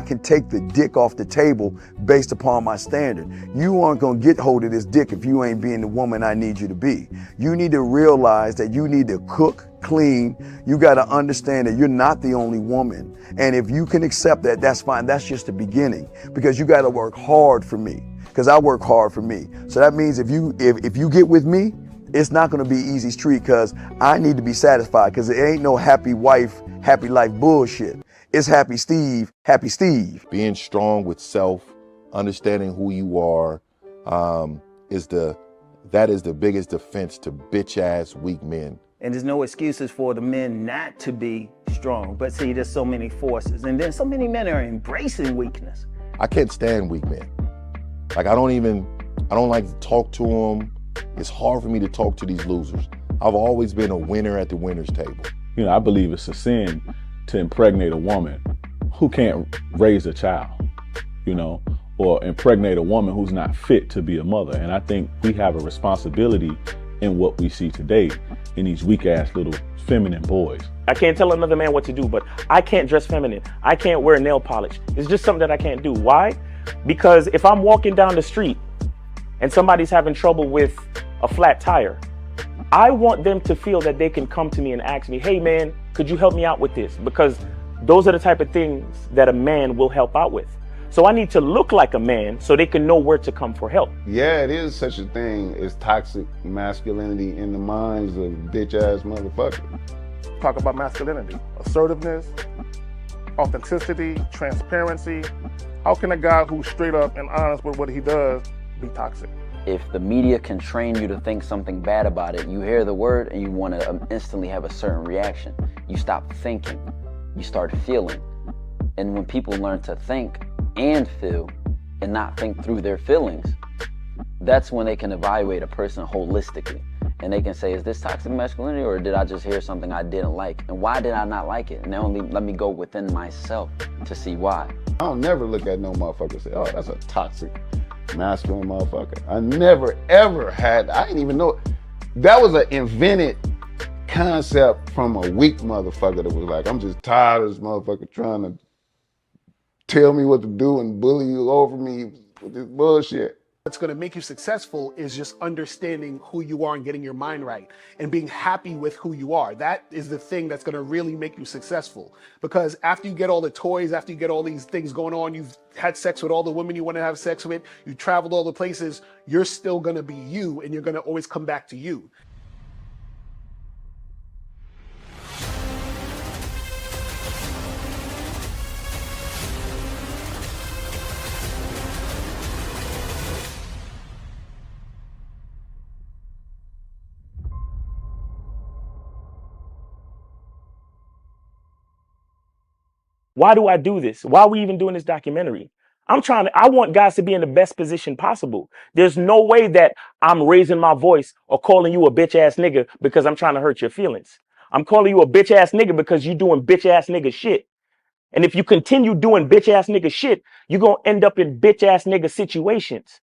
can take the dick off the table based upon my standard. You aren't gonna get hold of this dick if you ain't being the woman I need you to be. You need to realize that you need to cook, clean. You gotta understand that you're not the only woman. And if you can accept that, that's fine. That's just the beginning, because you gotta work hard for me, because I work hard for me. So that means if you get with me, it's not gonna be easy street, because I need to be satisfied, because it ain't no happy wife, happy life bullshit. It's happy Steve, happy Steve. Being strong with self, understanding who you are, that is the biggest defense to bitch ass weak men. And there's no excuses for the men not to be strong. But see, there's so many forces, and then so many men are embracing weakness. I can't stand weak men. Like I don't like to talk to them. It's hard for me to talk to these losers. I've always been a winner at the winner's table. You know, I believe it's a sin to impregnate a woman who can't raise a child, you know, or impregnate a woman who's not fit to be a mother. And I think we have a responsibility in what we see today in these weak ass little feminine boys. I can't tell another man what to do, but I can't dress feminine. I can't wear nail polish. It's just something that I can't do. Why? Because if I'm walking down the street and somebody's having trouble with a flat tire, I want them to feel that they can come to me and ask me, hey man, could you help me out with this? Because those are the type of things that a man will help out with. So I need to look like a man so they can know where to come for help. Yeah, it is such a thing as toxic masculinity in the minds of bitch ass motherfuckers. Talk about masculinity, assertiveness, authenticity, transparency. How can a guy who's straight up and honest with what he does be toxic? If the media can train you to think something bad about it, you hear the word and you want to instantly have a certain reaction. You stop thinking, you start feeling. And when people learn to think and feel and not think through their feelings, that's when they can evaluate a person holistically. And they can say, is this toxic masculinity, or did I just hear something I didn't like? And why did I not like it? And only let me go within myself to see why. I don't never look at no motherfucker and say, oh, that's a toxic masculine motherfucker. I never ever had, I didn't even know. That was an invented concept from a weak motherfucker that was like, I'm just tired of this motherfucker trying to tell me what to do and bully you over me with this bullshit. What's going to make you successful is just understanding who you are and getting your mind right and being happy with who you are. That is the thing that's going to really make you successful. Because after you get all the toys, after you get all these things going on, you've had sex with all the women you want to have sex with, you traveled all the places, you're still going to be you, and you're going to always come back to you. Why do I do this? Why are we even doing this documentary? I want guys to be in the best position possible. There's no way that I'm raising my voice or calling you a bitch ass nigga because I'm trying to hurt your feelings. I'm calling you a bitch ass nigga because you're doing bitch ass nigga shit. And if you continue doing bitch ass nigga shit, you're going to end up in bitch ass nigga situations.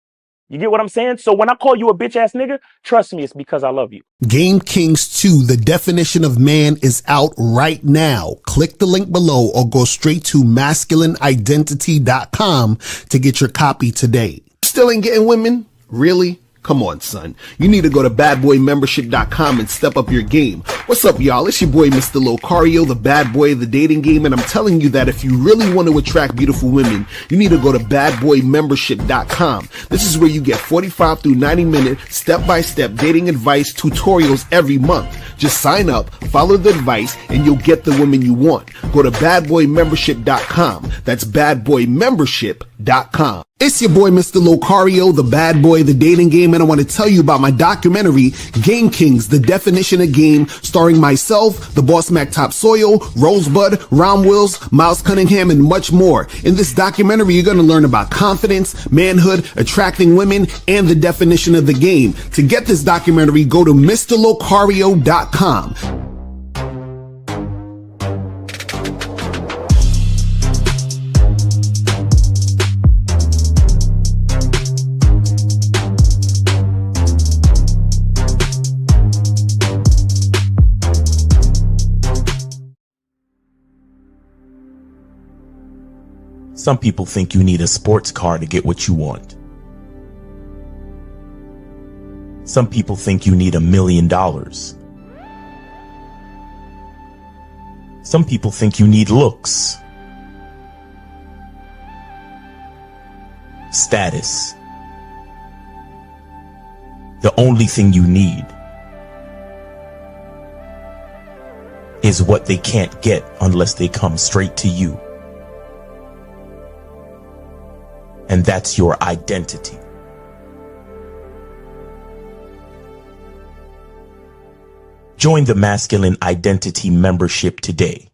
You get what I'm saying? So when I call you a bitch ass nigga, trust me, it's because I love you. Game Kings 2, The Definition of Man, is out right now. Click the link below or go straight to masculineidentity.com to get your copy today. Still ain't getting women? Really? Come on, son. You need to go to badboymembership.com and step up your game. What's up, y'all? It's your boy, Mr. Locario, the bad boy of the dating game, and I'm telling you that if you really want to attract beautiful women, you need to go to badboymembership.com. This is where you get 45 through 90-minute step-by-step dating advice tutorials every month. Just sign up, follow the advice, and you'll get the women you want. Go to badboymembership.com. That's badboymembership.com. It's your boy, Mr. Locario, the bad boy of the dating game, and I want to tell you about my documentary, Game Kings, The Definition of Game, starring myself, the Boss Mac Topsoil, Rosebud, Ron Wills, Miles Cunningham, and much more. In this documentary, you're going to learn about confidence, manhood, attracting women, and the definition of the game. To get this documentary, go to MrLocario.com. Some people think you need a sports car to get what you want. Some people think you need $1 million. Some people think you need looks, status. The only thing you need is what they can't get unless they come straight to you. And that's your identity. Join the Masculine Identity membership today.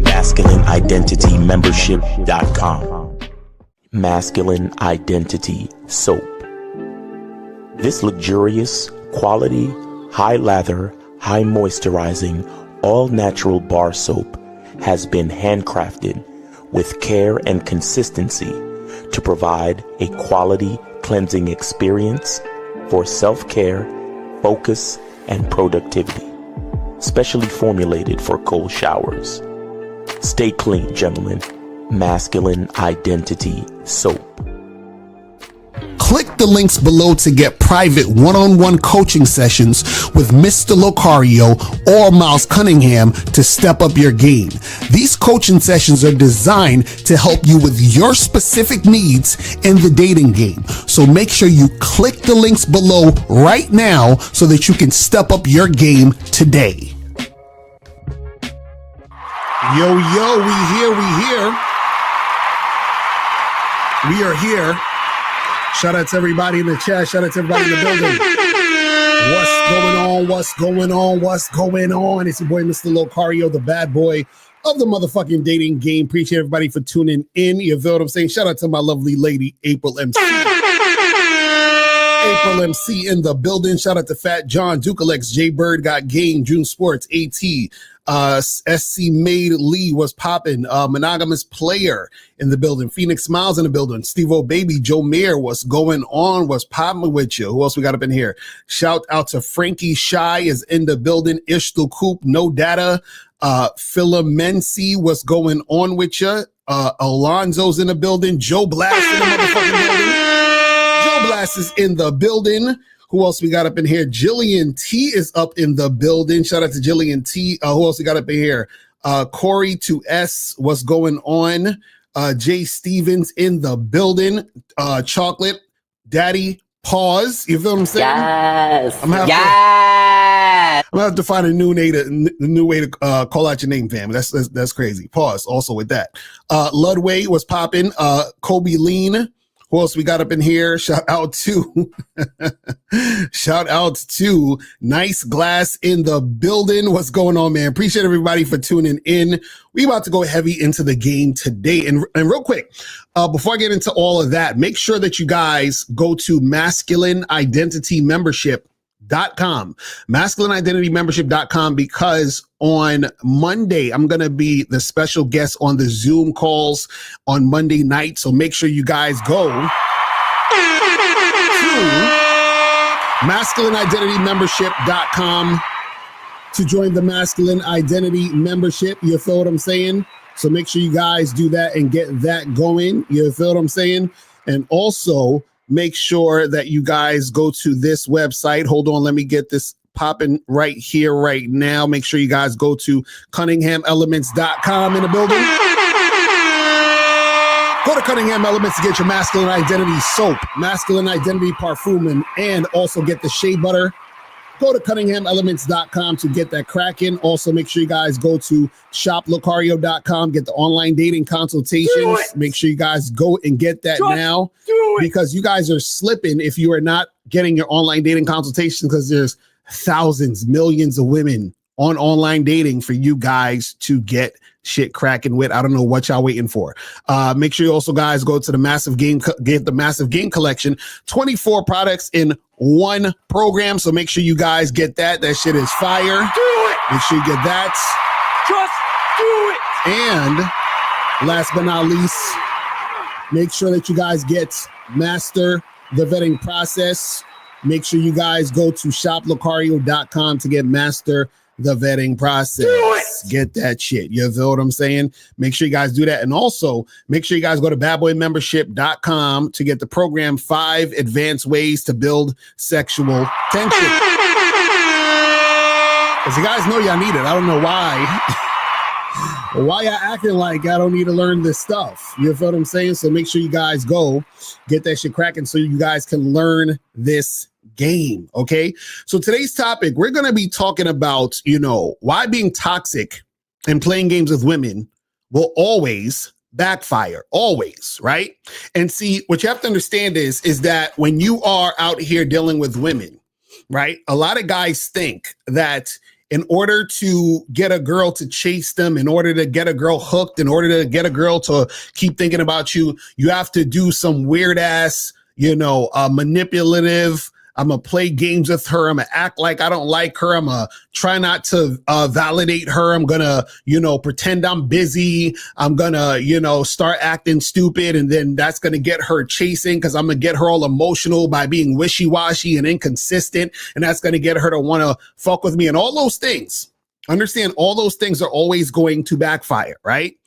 MasculineIdentityMembership.com. Masculine Identity Soap. This luxurious, quality, high lather, high moisturizing, all natural bar soap has been handcrafted with care and consistency to provide a quality cleansing experience for self-care, focus, and productivity. Specially formulated for cold showers. Stay clean, gentlemen. Masculine Identity Soap. Click the links below to get private one-on-one coaching sessions with Mr. Locario or Miles Cunningham to step up your game. These coaching sessions are designed to help you with your specific needs in the dating game. So make sure you click the links below right now so that you can step up your game today. Yo, we are here. Shout out to everybody in the chat. Shout out to everybody in the building. What's going on? It's your boy, Mr. Locario, the bad boy of the motherfucking dating game. Appreciate everybody for tuning in. You feel what I'm saying? Shout out to my lovely lady, April MC. April MC in the building. Shout out to Fat John, Dukalex, J Bird got game, June Sports, AT. SC Made Lee was popping. Monogamous Player in the building. Phoenix Smiles in the building. Steve-O Baby, Joe Mayer, what's going on? What's popping with you? Who else we got up in here? Shout out to Frankie Shy is in the building. Ishtal Coop, No Data. Philamency, what's going on with you? Alonzo's in the building. Joe Blast in the motherfucking building. Joe Blast is in the building. Who else we got up in here? Jillian T is up in the building. Shout out to Jillian T. Who else we got up in here? Corey to S. What's going on? Jay Stevens in the building. Chocolate Daddy Pause. You feel what I'm saying? Yes. I'm gonna have to find a new way to call out your name, fam. That's crazy. Pause. Also with that. Ludway was popping. Kobe Lean. Who else we got up in here? Shout out to Nice Glass in the building. What's going on, man? Appreciate everybody for tuning in. We about to go heavy into the game today. And real quick, before I get into all of that, make sure that you guys go to MasculineIdentityMembership.com. MasculineIdentityMembership.com, because on Monday, I'm going to be the special guest on the Zoom calls on Monday night. So make sure you guys go to MasculineIdentityMembership.com to join the Masculine Identity Membership. You feel what I'm saying? So make sure you guys do that and get that going. You feel what I'm saying? And also, make sure that you guys go to this website. Hold on, let me get this popping right here, right now. Make sure you guys go to CunninghamElements.com in the building. Go to Cunningham Elements to get your Masculine Identity soap, Masculine Identity parfum, and also get the shea butter. Go to CunninghamElements.com to get that cracking. Also, make sure you guys go to shoplocario.com, get the online dating consultations. Make sure you guys go and get that now, because you guys are slipping if you are not getting your online dating consultations, because there's thousands, millions of women on online dating for you guys to get shit cracking with. I don't know what y'all waiting for. Make sure you also guys go to the Massive Game, get the Massive Game Collection, 24 products in one program. So make sure you guys get that. That shit is fire. Do it. Make sure you get that. Just do it. And last but not least, make sure that you guys get Master the Vetting Process. Make sure you guys go to shoplocario.com to get Master the Vetting Process. Get that shit. You feel what I'm saying? Make sure you guys do that. And also make sure you guys go to badboymembership.com to get the program 5 Advanced Ways to Build Sexual Tension. As you guys know, y'all need it. I don't know why. Why y'all acting like I don't need to learn this stuff? You feel what I'm saying? So make sure you guys go get that shit cracking so you guys can learn this game. Okay. So today's topic, we're going to be talking about, why being toxic and playing games with women will always backfire. Always. Right. And see, what you have to understand is that when you are out here dealing with women, right, a lot of guys think that in order to get a girl to chase them, in order to get a girl hooked, in order to get a girl to keep thinking about you, you have to do some weird ass, manipulative. I'm going to play games with her. I'm going to act like I don't like her. I'm going to try not to validate her. I'm going to, pretend I'm busy. I'm going to, start acting stupid. And then that's going to get her chasing because I'm going to get her all emotional by being wishy-washy and inconsistent. And that's going to get her to want to fuck with me and all those things. Understand, all those things are always going to backfire, right?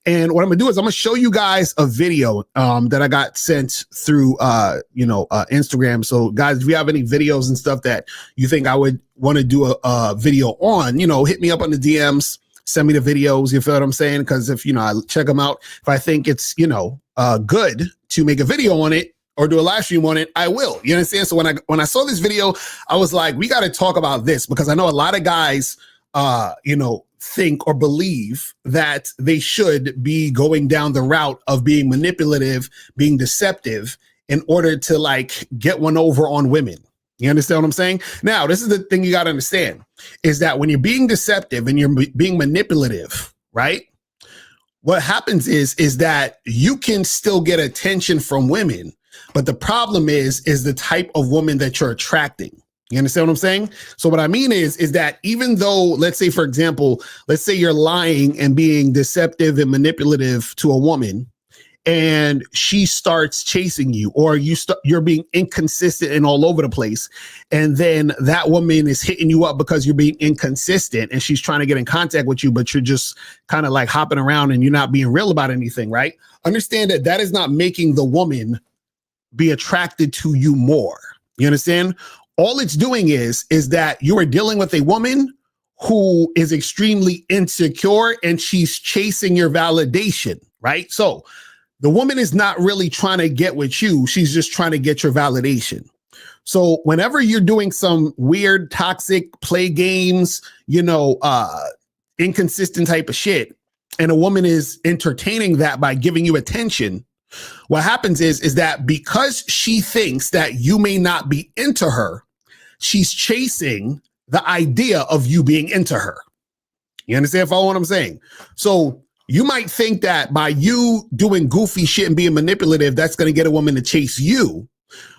And what I'm gonna do is I'm gonna show you guys a video that I got sent through Instagram. So guys, if you have any videos and stuff that you think I would want to do a video on, hit me up on the DMs, send me the videos. You feel what I'm saying? Because if I check them out, if I think it's good to make a video on it or do a live stream on it, I will. You understand? So when I saw this video, I was like, we got to talk about this because I know a lot of guys think or believe that they should be going down the route of being manipulative, being deceptive in order to get one over on women. You understand what I'm saying? Now, this is the thing you got to understand is that when you're being deceptive and you're being manipulative, right? What happens is that you can still get attention from women, but the problem is the type of woman that you're attracting. You understand what I'm saying? So what I mean is that even though, let's say, for example, let's say you're lying and being deceptive and manipulative to a woman and she starts chasing you or you're being inconsistent and all over the place. And then that woman is hitting you up because you're being inconsistent and she's trying to get in contact with you, but you're just kind of hopping around and you're not being real about anything, right? Understand that is not making the woman be attracted to you more. You understand? All it's doing is that you are dealing with a woman who is extremely insecure and she's chasing your validation, right? So the woman is not really trying to get with you. She's just trying to get your validation. So whenever you're doing some weird, toxic play games, inconsistent type of shit, and a woman is entertaining that by giving you attention, what happens is that because she thinks that you may not be into her, she's chasing the idea of you being into her. You understand? Follow what I'm saying? So you might think that by you doing goofy shit and being manipulative, that's going to get a woman to chase you.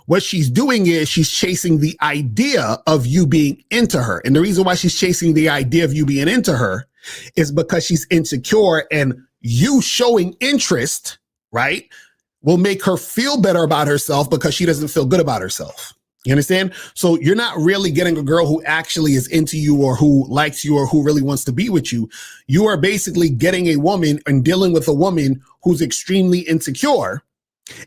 What she's doing is she's chasing the idea of you being into her. And the reason why she's chasing the idea of you being into her is because she's insecure, and you showing interest, right, will make her feel better about herself because she doesn't feel good about herself. You understand? So you're not really getting a girl who actually is into you or who likes you or who really wants to be with you. You are basically getting a woman and dealing with a woman who's extremely insecure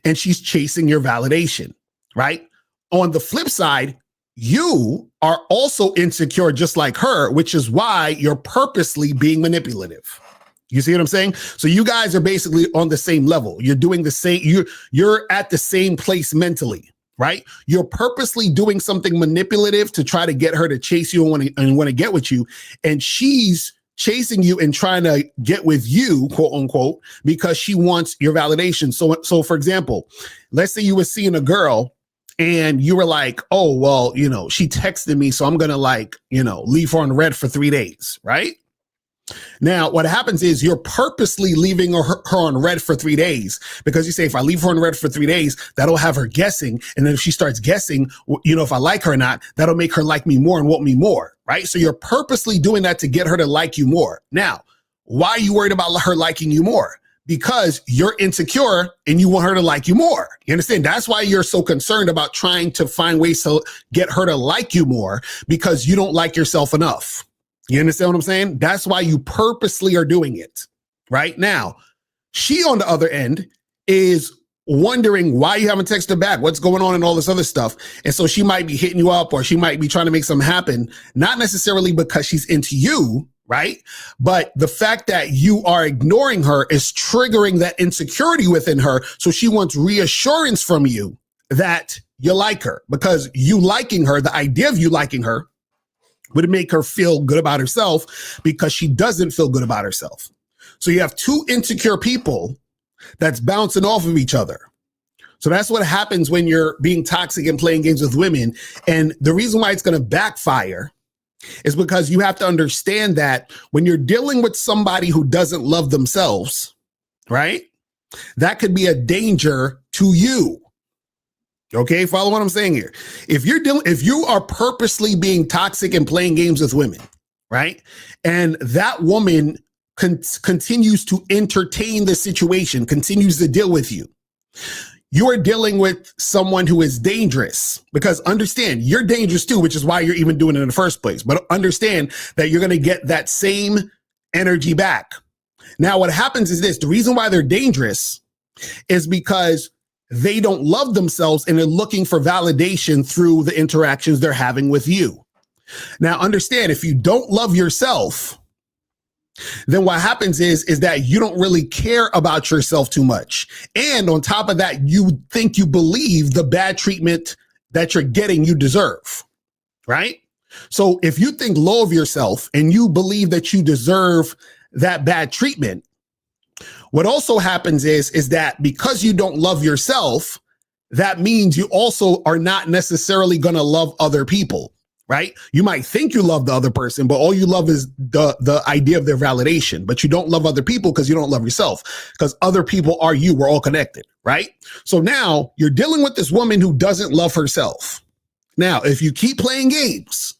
and she's chasing your validation, right? On the flip side, you are also insecure just like her, which is why you're purposely being manipulative. You see what I'm saying? So you guys are basically on the same level. You're doing the same, you're at the same place mentally. Right? You're purposely doing something manipulative to try to get her to chase you and want to get with you. And she's chasing you and trying to get with you, quote unquote, because she wants your validation. So for example, let's say you were seeing a girl and you were like, oh, well, she texted me, so I'm going to leave her on red for 3 days. Right? Now, what happens is you're purposely leaving her on red for 3 days because you say, if I leave her on red for 3 days, that'll have her guessing. And then if she starts guessing, if I like her or not, that'll make her like me more and want me more. Right? So you're purposely doing that to get her to like you more. Now, why are you worried about her liking you more? because you're insecure and you want her to like you more. You understand? That's why you're so concerned about trying to find ways to get her to like you more, because you don't like yourself enough. You understand what I'm saying? That's why you purposely are doing it. Right now, she on the other end is wondering why you haven't texted her back, what's going on and all this other stuff. And so she might be hitting you up, or she might be trying to make something happen, not necessarily because she's into you, right? But the fact that you are ignoring her is triggering that insecurity within her. So she wants reassurance from you that you like her, because you liking her, the idea of you liking her would make her feel good about herself, because she doesn't feel good about herself. So you have two insecure people that's bouncing off of each other. So that's what happens when you're being toxic and playing games with women. And the reason why it's going to backfire is because you have to understand that when you're dealing with somebody who doesn't love themselves, right? That could be a danger to you. Okay, follow what I'm saying here. If you are purposely being toxic and playing games with women, right? And that woman continues to entertain the situation, continues to deal with you, you are dealing with someone who is dangerous, because understand you're dangerous too, which is why you're even doing it in the first place. But understand that you're going to get that same energy back. Now, what happens is this: the reason why they're dangerous is because they don't love themselves and they're looking for validation through the interactions they're having with you. Now, understand, if you don't love yourself, then what happens is that you don't really care about yourself too much. And on top of that, you think you believe the bad treatment that you're getting, you deserve, right? So if you think low of yourself and you believe that you deserve that bad treatment, what also happens is that because you don't love yourself, that means you also are not necessarily going to love other people. Right? You might think you love the other person, but all you love is the idea of their validation. But you don't love other people because you don't love yourself, because other people are you. We're all connected, right? So now you're dealing with this woman who doesn't love herself. Now, if you keep playing games,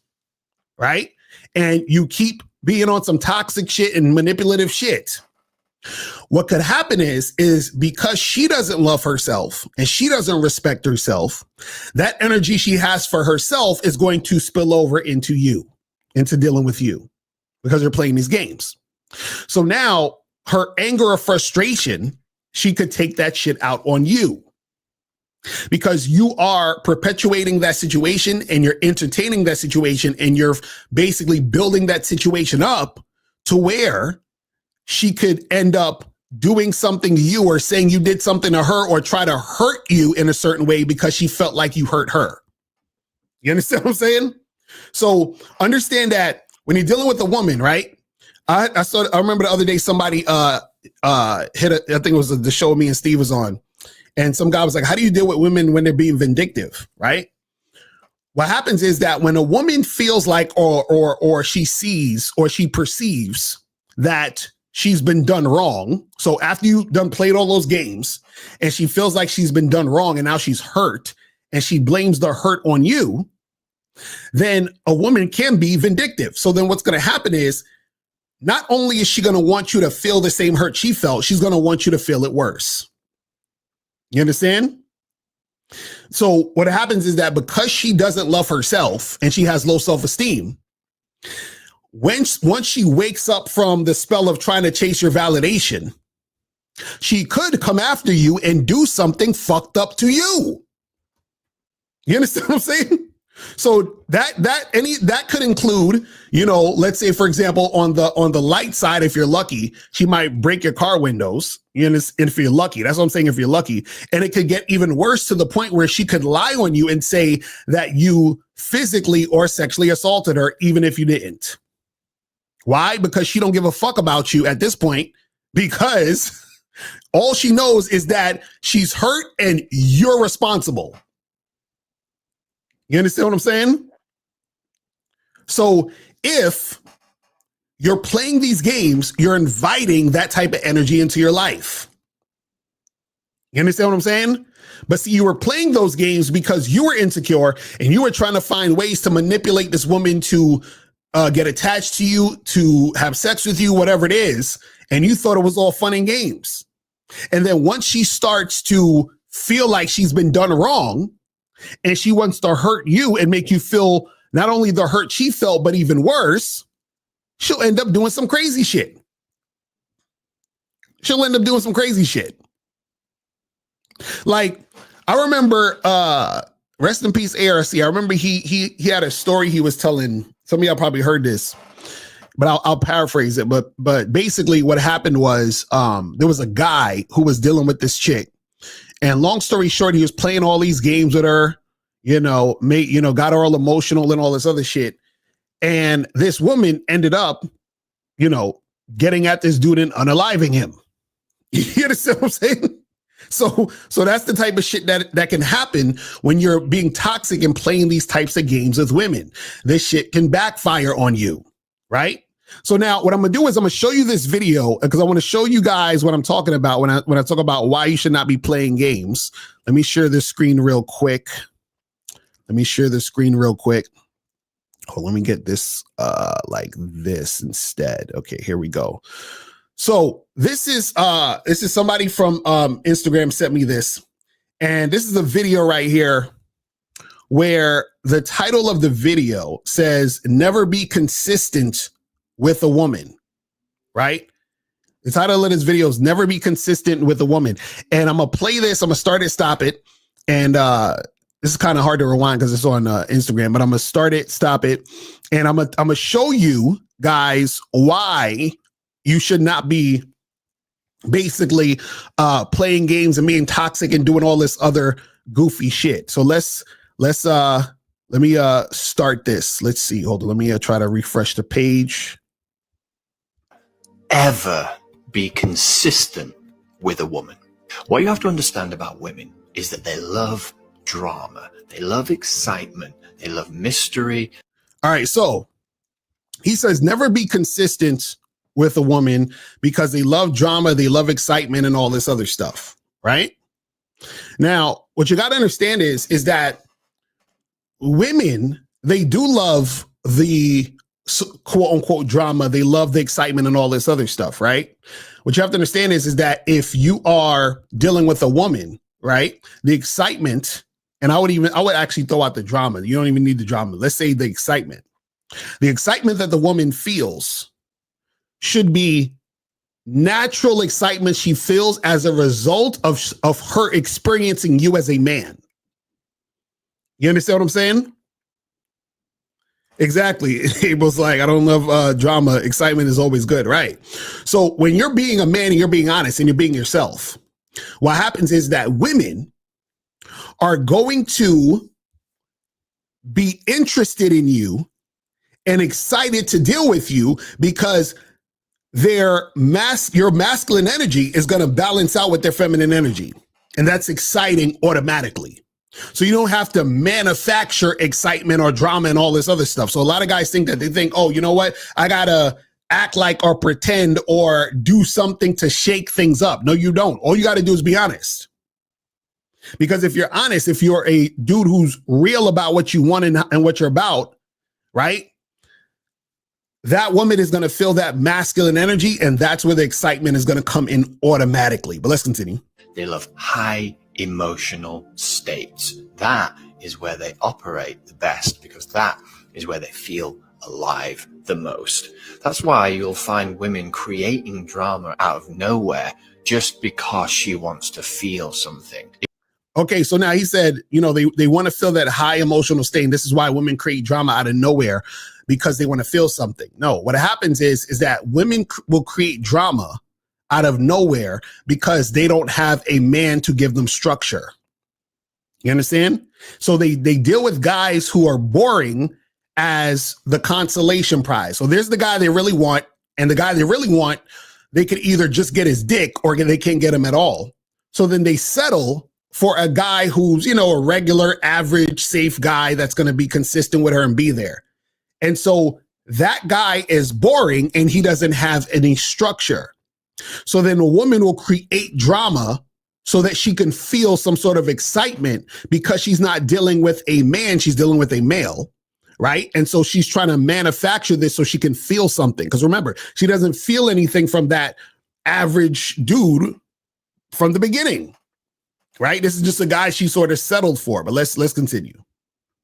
right, and you keep being on some toxic shit and manipulative shit, what could happen is because she doesn't love herself and she doesn't respect herself, that energy she has for herself is going to spill over into you, into dealing with you, because you're playing these games. So now her anger or frustration, she could take that shit out on you, because you are perpetuating that situation and you're entertaining that situation and you're basically building that situation up to where she could end up doing something to you, or saying you did something to her, or try to hurt you in a certain way because she felt like you hurt her. You understand what I'm saying? So understand that when you're dealing with a woman, right? I remember the other day somebody hit I think it was the show me and Steve was on, and some guy was like, how do you deal with women when they're being vindictive, right? What happens is that when a woman feels like or she sees or she perceives that she's been done wrong. So after you done played all those games and she feels like she's been done wrong and now she's hurt and she blames the hurt on you, then a woman can be vindictive. So then what's going to happen is not only is she going to want you to feel the same hurt she felt, she's going to want you to feel it worse. You understand? So what happens is that because she doesn't love herself and she has low self-esteem, once she wakes up from the spell of trying to chase your validation, she could come after you and do something fucked up to you. You understand what I'm saying? So that could include, let's say, for example, on the light side, if you're lucky, she might break your car windows. If you're lucky, that's what I'm saying. If you're lucky, and it could get even worse to the point where she could lie on you and say that you physically or sexually assaulted her, even if you didn't. Why? Because she don't give a fuck about you at this point, because all she knows is that she's hurt and you're responsible. You understand what I'm saying? So if you're playing these games, you're inviting that type of energy into your life. You understand what I'm saying? But see, you were playing those games because you were insecure and you were trying to find ways to manipulate this woman to get attached to you, to have sex with you, whatever it is. And you thought it was all fun and games. And then once she starts to feel like she's been done wrong and she wants to hurt you and make you feel not only the hurt she felt, but even worse, she'll end up doing some crazy shit. Like, I remember, rest in peace, ARC. I remember he had a story he was telling. Some of y'all probably heard this, but I'll paraphrase it. But basically what happened was there was a guy who was dealing with this chick. And long story short, he was playing all these games with her, got her all emotional and all this other shit. And this woman ended up, getting at this dude and unaliving him. You understand what I'm saying? So that's the type of shit that can happen when you're being toxic and playing these types of games with women. This shit can backfire on you, right? So now what I'm going to do is I'm going to show you this video because I want to show you guys what I'm talking about when I talk about why you should not be playing games. Let me share this screen real quick. Oh, let me get this like this instead. Okay, here we go. So this is somebody from Instagram sent me this, and this is a video right here where the title of the video says "Never be consistent with a woman," right? The title of this video is "Never be consistent with a woman," and I'm gonna play this. I'm gonna start it, stop it, and this is kind of hard to rewind because it's on Instagram. But I'm gonna start it, stop it, and I'm gonna show you guys why you should not be basically playing games and being toxic and doing all this other goofy shit. So let me start this. Let's see. Hold on. Let me try to refresh the page. Ever be consistent with a woman. What you have to understand about women is that they love drama. They love excitement. They love mystery. All right. So he says never be consistent with a woman because they love drama, they love excitement and all this other stuff, right? Now, what you got to understand is that women, they do love the quote unquote drama. They love the excitement and all this other stuff, right? What you have to understand is that if you are dealing with a woman, right, the excitement, and I would actually throw out the drama. You don't even need the drama. Let's say the excitement that the woman feels should be natural excitement she feels as a result of her experiencing you as a man. You understand what I'm saying? Exactly. Abel's like, I don't love drama. Excitement is always good, right? So when you're being a man and you're being honest and you're being yourself, what happens is that women are going to be interested in you and excited to deal with you because your masculine energy is going to balance out with their feminine energy. And that's exciting automatically. So you don't have to manufacture excitement or drama and all this other stuff. So a lot of guys think that they think, oh, you know what? I got to act like or pretend or do something to shake things up. No, you don't. All you got to do is be honest. Because if you're honest, if you're a dude who's real about what you want and what you're about, right? That woman is going to feel that masculine energy, and that's where the excitement is going to come in automatically. But let's continue. They love high emotional states. That is where they operate the best because that is where they feel alive the most. That's why you'll find women creating drama out of nowhere just because she wants to feel something. Okay, so now he said, they want to feel that high emotional state. And this is why women create drama out of nowhere because they want to feel something. No, what happens is that women will create drama out of nowhere because they don't have a man to give them structure. You understand? So they deal with guys who are boring as the consolation prize. So there's the guy they really want, and the guy they really want, they could either just get his dick or they can't get him at all. So then they settle for a guy who's, a regular, average, safe guy that's going to be consistent with her and be there. And so that guy is boring and he doesn't have any structure. So then a woman will create drama so that she can feel some sort of excitement because she's not dealing with a man, she's dealing with a male, right? And so she's trying to manufacture this so she can feel something. Because remember, she doesn't feel anything from that average dude from the beginning, right? This is just a guy she sort of settled for, but let's continue.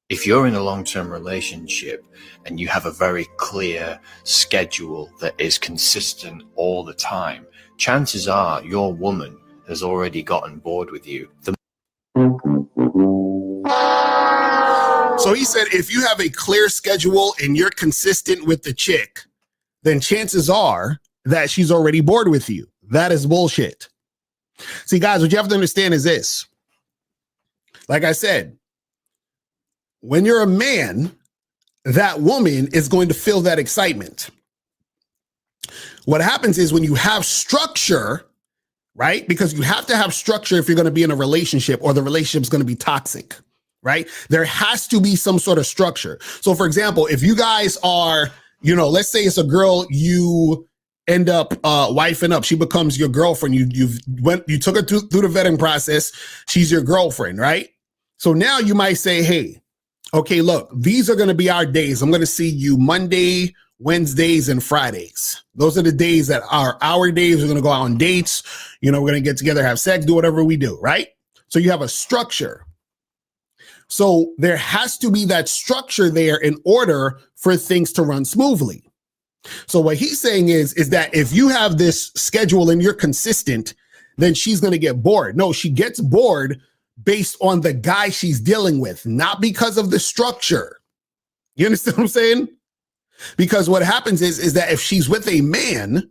If you're in a long-term relationship and you have a very clear schedule that is consistent all the time, chances are your woman has already gotten bored with you. So he said, if you have a clear schedule and you're consistent with the chick, then chances are that she's already bored with you. That is bullshit. See, guys, what you have to understand is this. Like I said, when you're a man, that woman is going to feel that excitement. What happens is when you have structure, right? Because you have to have structure if you're going to be in a relationship or the relationship is going to be toxic, right? There has to be some sort of structure. So for example, if you guys are, let's say it's a girl you end up wifing up, she becomes your girlfriend. You took her through the vetting process. She's your girlfriend, right? So now you might say, hey, okay, look, these are going to be our days. I'm going to see you Monday, Wednesdays, and Fridays. Those are the days that are our days. We're going to go out on dates. We're going to get together, have sex, do whatever we do, right? So you have a structure. So there has to be that structure there in order for things to run smoothly. So what he's saying is that if you have this schedule and you're consistent, then she's going to get bored. No, she gets bored based on the guy she's dealing with, not because of the structure. You understand what I'm saying? Because what happens is that if she's with a man,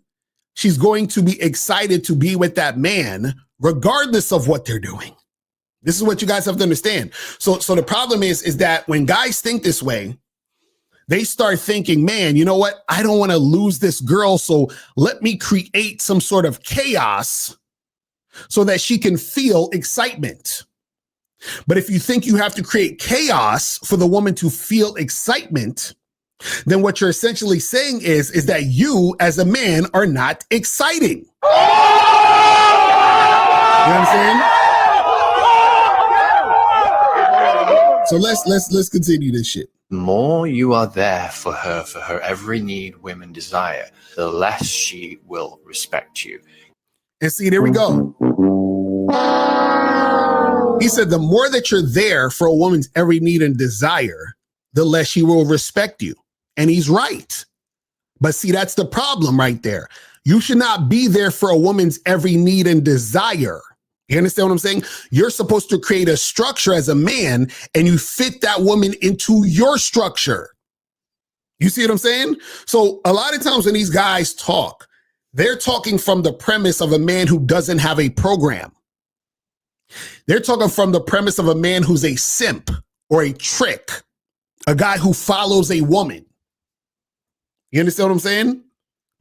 she's going to be excited to be with that man, regardless of what they're doing. This is what you guys have to understand. So the problem is that when guys think this way, they start thinking, man, you know what? I don't want to lose this girl, so let me create some sort of chaos so that she can feel excitement. But if you think you have to create chaos for the woman to feel excitement, then what you're essentially saying is that you as a man are not exciting. You understand? So let's continue this shit. The more you are there for her every need women desire, the less she will respect you. And see, there we go. He said, the more that you're there for a woman's every need and desire, the less she will respect you. And he's right. But see, that's the problem right there. You should not be there for a woman's every need and desire. You understand what I'm saying? You're supposed to create a structure as a man, and you fit that woman into your structure. You see what I'm saying? So a lot of times when these guys talk, they're talking from the premise of a man who doesn't have a program. They're talking from the premise of a man who's a simp or a trick, a guy who follows a woman. You understand what I'm saying?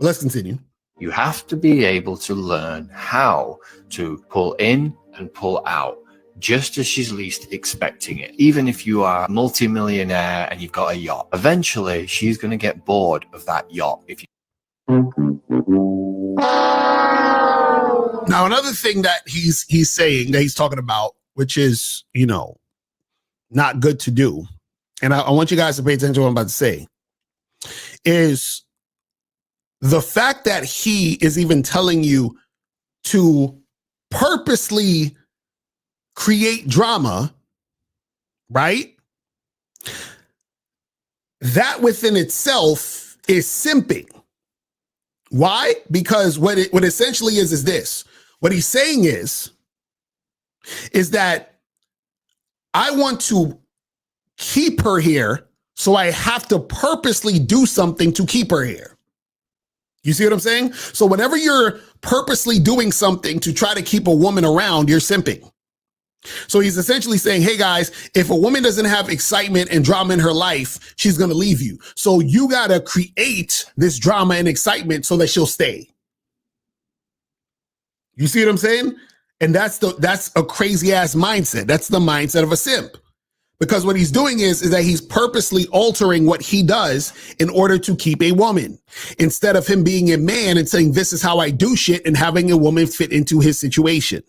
Let's continue. You have to be able to learn how to pull in and pull out just as she's least expecting it. Even if you are a multimillionaire and you've got a yacht, eventually she's going to get bored of that yacht. Now, another thing that he's saying, that he's talking about, which is, not good to do, and I want you guys to pay attention to what I'm about to say, is the fact that he is even telling you to purposely create drama, right? That within itself is simping. Why? Because what essentially is this. What he's saying is that I want to keep her here, so I have to purposely do something to keep her here. You see what I'm saying? So whenever you're purposely doing something to try to keep a woman around, you're simping. So he's essentially saying, hey guys, if a woman doesn't have excitement and drama in her life, she's going to leave you. So you got to create this drama and excitement so that she'll stay. You see what I'm saying? And that's a crazy ass mindset. That's the mindset of a simp. Because what he's doing is that he's purposely altering what he does in order to keep a woman, instead of him being a man and saying, this is how I do shit, and having a woman fit into his situation.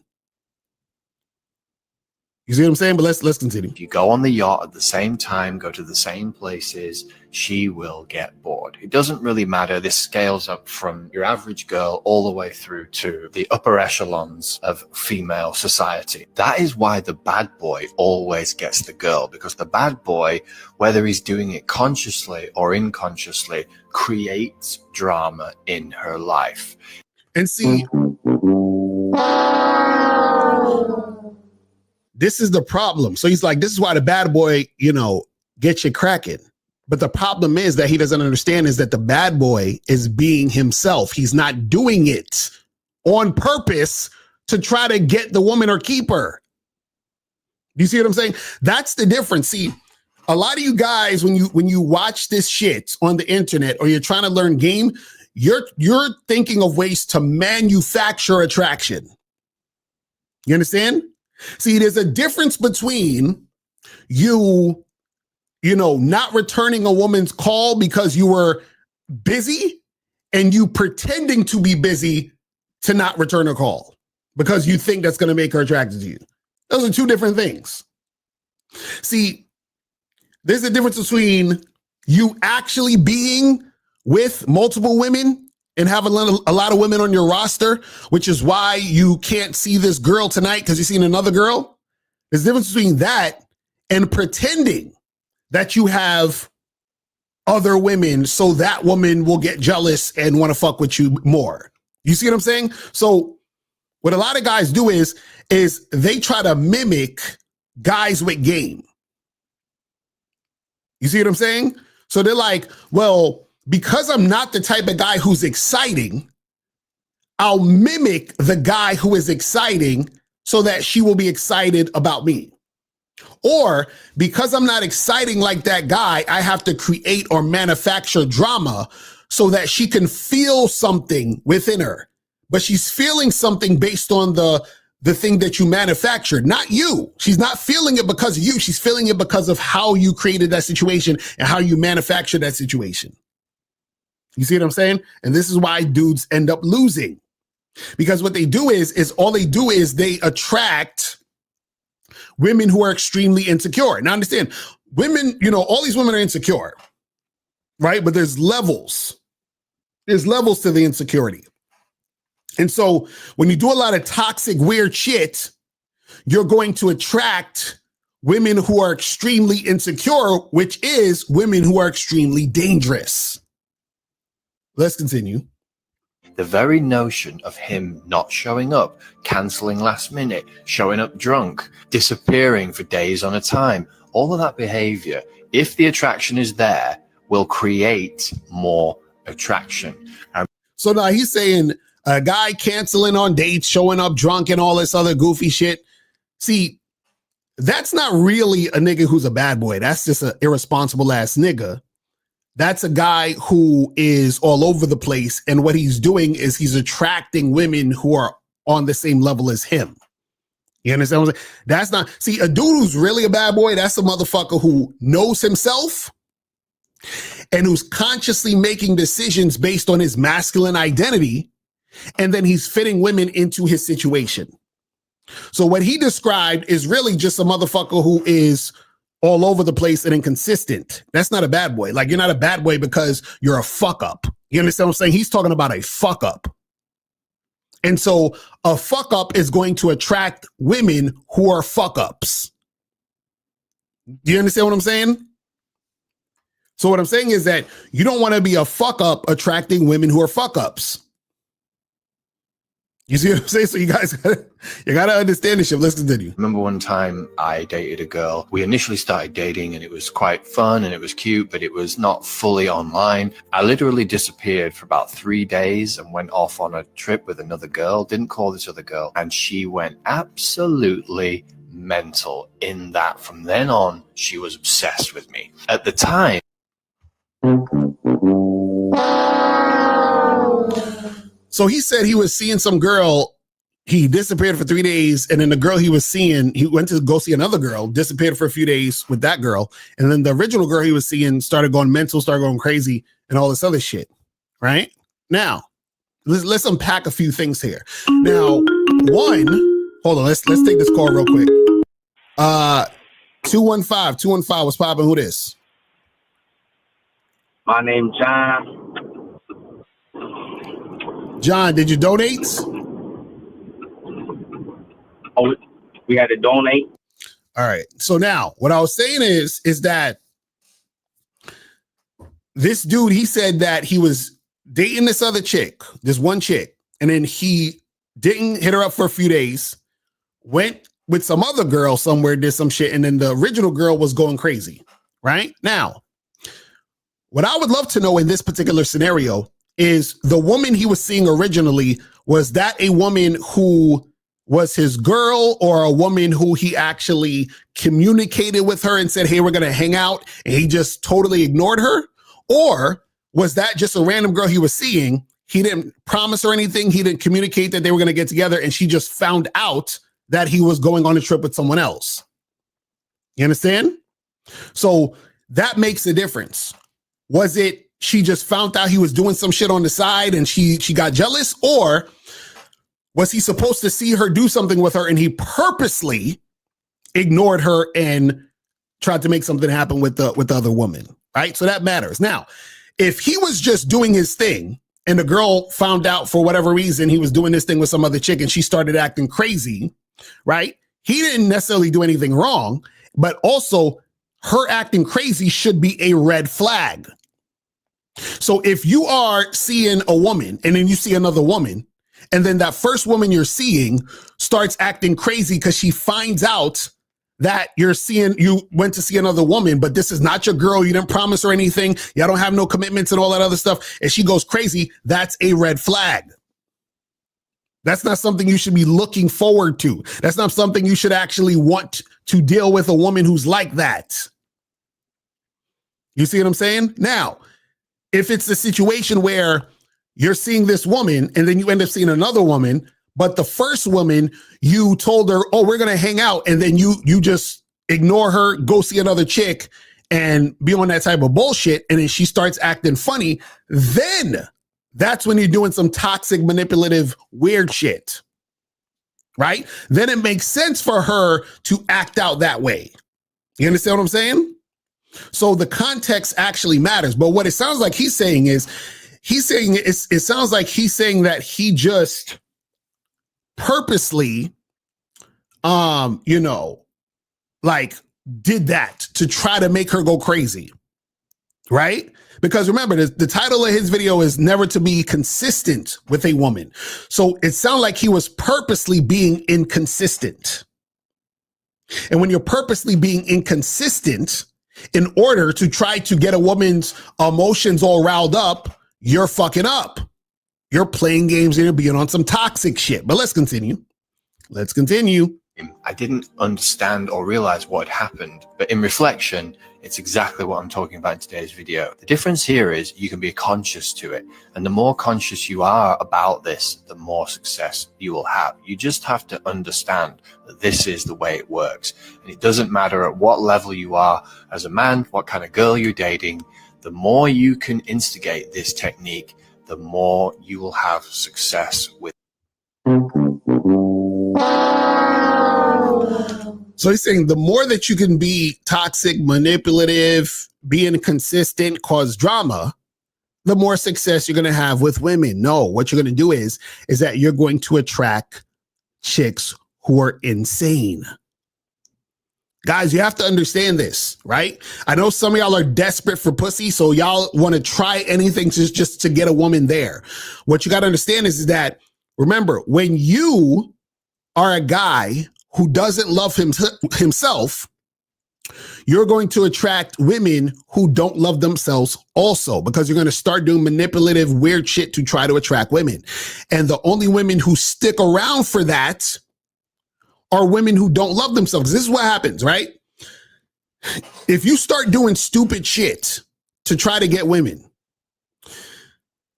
You see what I'm saying? But let's continue. If you go on the yacht at the same time, go to the same places, she will get bored. It doesn't really matter. This scales up from your average girl all the way through to the upper echelons of female society. That is why the bad boy always gets the girl, because the bad boy, whether he's doing it consciously or unconsciously, creates drama in her life. And see, this is the problem. So he's like, this is why the bad boy, gets you cracking. But the problem is that he doesn't understand is that the bad boy is being himself. He's not doing it on purpose to try to get the woman or keep her. Do you see what I'm saying? That's the difference. See, a lot of you guys, when you watch this shit on the internet or you're trying to learn game, you're thinking of ways to manufacture attraction. You understand? See, there's a difference between you not returning a woman's call because you were busy and you pretending to be busy to not return a call because you think that's going to make her attracted to you. Those are two different things. See, there's a difference between you actually being with multiple women and have a lot of women on your roster, which is why you can't see this girl tonight because you've seen another girl. There's a difference between that and pretending that you have other women so that woman will get jealous and want to fuck with you more. You see what I'm saying? So what a lot of guys do is they try to mimic guys with game. You see what I'm saying? So they're like, well, because I'm not the type of guy who's exciting, I'll mimic the guy who is exciting so that she will be excited about me. Or because I'm not exciting like that guy, I have to create or manufacture drama so that she can feel something within her. But she's feeling something based on the thing that you manufactured, not you. She's not feeling it because of you. She's feeling it because of how you created that situation and how you manufactured that situation. You see what I'm saying? And this is why dudes end up losing. Because what they do is all they do is they attract women who are extremely insecure. Now understand, women, all these women are insecure, right? But there's levels. There's levels to the insecurity. And so when you do a lot of toxic, weird shit, you're going to attract women who are extremely insecure, which is women who are extremely dangerous. Let's continue. The very notion of him not showing up, cancelling last minute, showing up drunk, disappearing for days on a time, all of that behavior, if the attraction is there, will create more attraction. So now he's saying a guy canceling on dates, showing up drunk and all this other goofy shit. See, that's not really a nigga who's a bad boy. That's just an irresponsible ass nigga. That's a guy who is all over the place. And what he's doing is he's attracting women who are on the same level as him. You understand what I'm saying? That's not, see, a dude who's really a bad boy, that's a motherfucker who knows himself and who's consciously making decisions based on his masculine identity. And then he's fitting women into his situation. So what he described is really just a motherfucker who is all over the place and inconsistent. That's not a bad boy. Like, you're not a bad boy because you're a fuck up. You understand what I'm saying? He's talking about a fuck up. And so a fuck up is going to attract women who are fuck ups. Do you understand what I'm saying? So what I'm saying is that you don't want to be a fuck up attracting women who are fuck ups. You see what I'm saying? So you gotta understand this shit. Let's continue. Remember one time I dated a girl. We initially started dating and it was quite fun and it was cute, but it was not fully online. I literally disappeared for about 3 days and went off on a trip with another girl, didn't call this other girl, and she went absolutely mental in that from then on, she was obsessed with me. At the time, so he said he was seeing some girl. He disappeared for 3 days. And then the girl he was seeing, he went to go see another girl, disappeared for a few days with that girl. And then the original girl he was seeing started going mental, started going crazy and all this other shit. Right now, let's unpack a few things here. Now, one, hold on. Let's take this call real quick. 215, what's popping? Who this? My name John. John, did you donate? Oh, we had to donate. All right. So now what I was saying is that this dude, he said that he was dating this other chick, this one chick, and then he didn't hit her up for a few days, went with some other girl somewhere, did some shit, and then the original girl was going crazy. Right? Now, what I would love to know in this particular scenario is the woman he was seeing originally, was that a woman who was his girl, or a woman who he actually communicated with her and said, hey, we're going to hang out, and he just totally ignored her? Or was that just a random girl he was seeing? He didn't promise her anything. He didn't communicate that they were going to get together, and she just found out that he was going on a trip with someone else. You understand? So that makes a difference. Was it she just found out he was doing some shit on the side and she got jealous? Or was he supposed to see her do something with her and he purposely ignored her and tried to make something happen with the other woman? Right? So that matters. Now, if he was just doing his thing and the girl found out for whatever reason he was doing this thing with some other chick and she started acting crazy, right? He didn't necessarily do anything wrong, but also her acting crazy should be a red flag. So if you are seeing a woman and then you see another woman, and then that first woman you're seeing starts acting crazy because she finds out that you went to see another woman, but this is not your girl, you didn't promise her anything, y'all don't have no commitments and all that other stuff, and she goes crazy, that's a red flag. That's not something you should be looking forward to. That's not something you should actually want to deal with, a woman who's like that. You see what I'm saying? Now, if it's a situation where you're seeing this woman and then you end up seeing another woman, but the first woman, you told her, oh, we're going to hang out, and then you just ignore her, go see another chick and be on that type of bullshit, and then she starts acting funny, then that's when you're doing some toxic, manipulative, weird shit, right? Then it makes sense for her to act out that way. You understand what I'm saying? So the context actually matters. But what it sounds like he's saying is, it sounds like he's saying that he just purposely, like did that to try to make her go crazy, right? Because remember, the title of his video is never to be consistent with a woman. So it sounds like he was purposely being inconsistent. And when you're purposely being inconsistent in order to try to get a woman's emotions all riled up, you're fucking up. You're playing games and you're being on some toxic shit. But let's continue. I didn't understand or realize what had happened, but in reflection, it's exactly what I'm talking about in today's video. The difference here is you can be conscious to it, and the more conscious you are about this, the more success you will have. You just have to understand that this is the way it works, and it doesn't matter at what level you are as a man, what kind of girl you're dating. The more you can instigate this technique, the more you will have success with. So he's saying the more that you can be toxic, manipulative, be inconsistent, cause drama, the more success you're going to have with women. No, what you're going to do is that you're going to attract chicks who are insane. Guys, you have to understand this, right? I know some of y'all are desperate for pussy, so y'all want to try anything just to get a woman there. What you got to understand is that, remember, when you are a guy who doesn't love himself, you're going to attract women who don't love themselves also, because you're going to start doing manipulative, weird shit to try to attract women. And the only women who stick around for that are women who don't love themselves. This is what happens, right? If you start doing stupid shit to try to get women,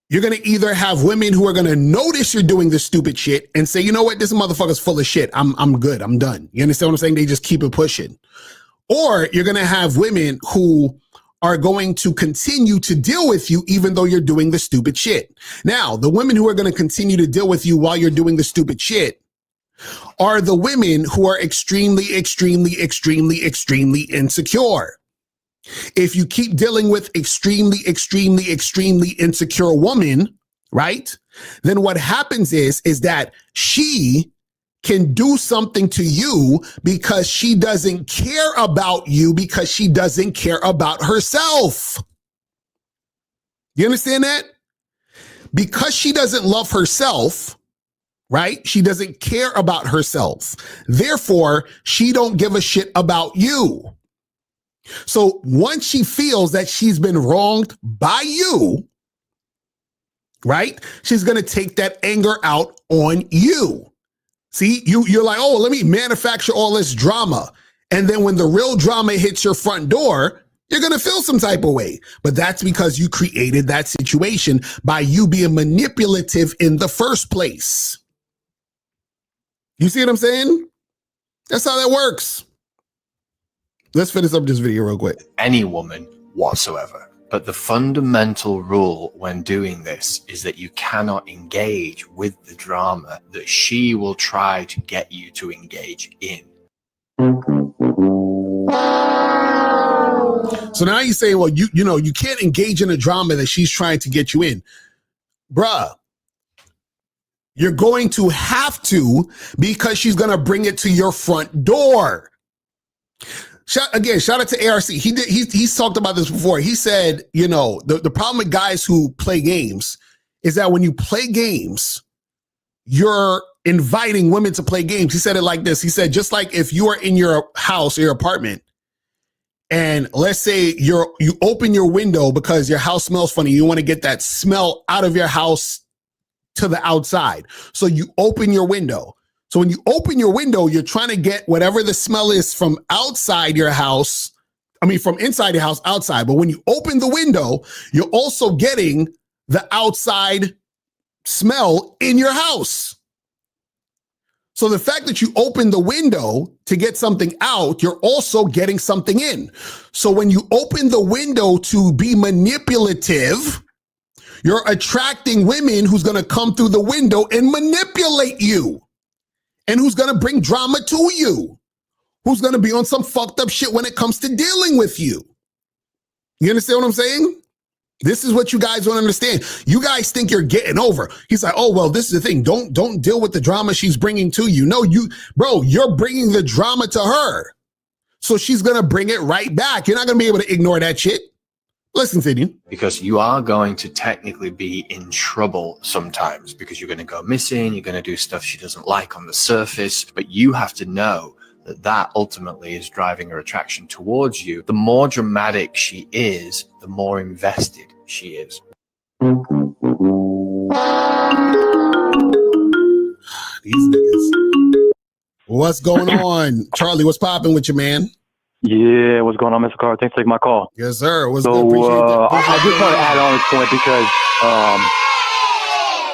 you're going to either have women who are going to notice you're doing this stupid shit and say, you know what, this motherfucker's full of shit. I'm good. I'm done. You understand what I'm saying? They just keep it pushing. Or you're going to have women who are going to continue to deal with you even though you're doing the stupid shit. Now, the women who are going to continue to deal with you while you're doing the stupid shit, are the women who are extremely, extremely, extremely, extremely insecure. If you keep dealing with extremely, extremely, extremely insecure woman, right? Then what happens is that she can do something to you because she doesn't care about you, because she doesn't care about herself. You understand that? Because she doesn't love herself, right? She doesn't care about herself. Therefore, she don't give a shit about you. So once she feels that she's been wronged by you, right? She's going to take that anger out on you. See, you're like, oh, let me manufacture all this drama. And then when the real drama hits your front door, you're going to feel some type of way. But that's because you created that situation by you being manipulative in the first place. You see what I'm saying? That's how that works. Let's finish up this video real quick. Any woman whatsoever. But the fundamental rule when doing this is that you cannot engage with the drama that she will try to get you to engage in. So now you say, well, you can't engage in a drama that she's trying to get you in. Bruh, you're going to have to, because she's going to bring it to your front door. Shout out to ARC. He's talked about this before. He said, the problem with guys who play games is that when you play games, you're inviting women to play games. He said it like this. He said, just like if you are in your house or your apartment, and let's say you open your window because your house smells funny. You want to get that smell out of your house to the outside. So you open your window. So when you open your window, you're trying to get whatever the smell is from outside your house. I mean, from inside your house, outside. But when you open the window, you're also getting the outside smell in your house. So the fact that you open the window to get something out, you're also getting something in. So when you open the window to be manipulative, you're attracting women who's going to come through the window and manipulate you. And who's going to bring drama to you? Who's going to be on some fucked up shit when it comes to dealing with you? You understand what I'm saying? This is what you guys don't understand. You guys think you're getting over. He's like, oh, well, this is the thing. Don't deal with the drama she's bringing to you. No, you're bringing the drama to her. So she's going to bring it right back. You're not going to be able to ignore that shit. Let's continue. Because you are going to technically be in trouble sometimes because you're going to go missing. You're going to do stuff she doesn't like on the surface. But you have to know that ultimately is driving her attraction towards you. The more dramatic she is, the more invested she is. These niggas. What's going on? Charlie, what's popping with you, man? Yeah, what's going on, Mr. Carr? Thanks for taking my call. Yes, sir. What's good? Appreciate that. I just want to add on this point because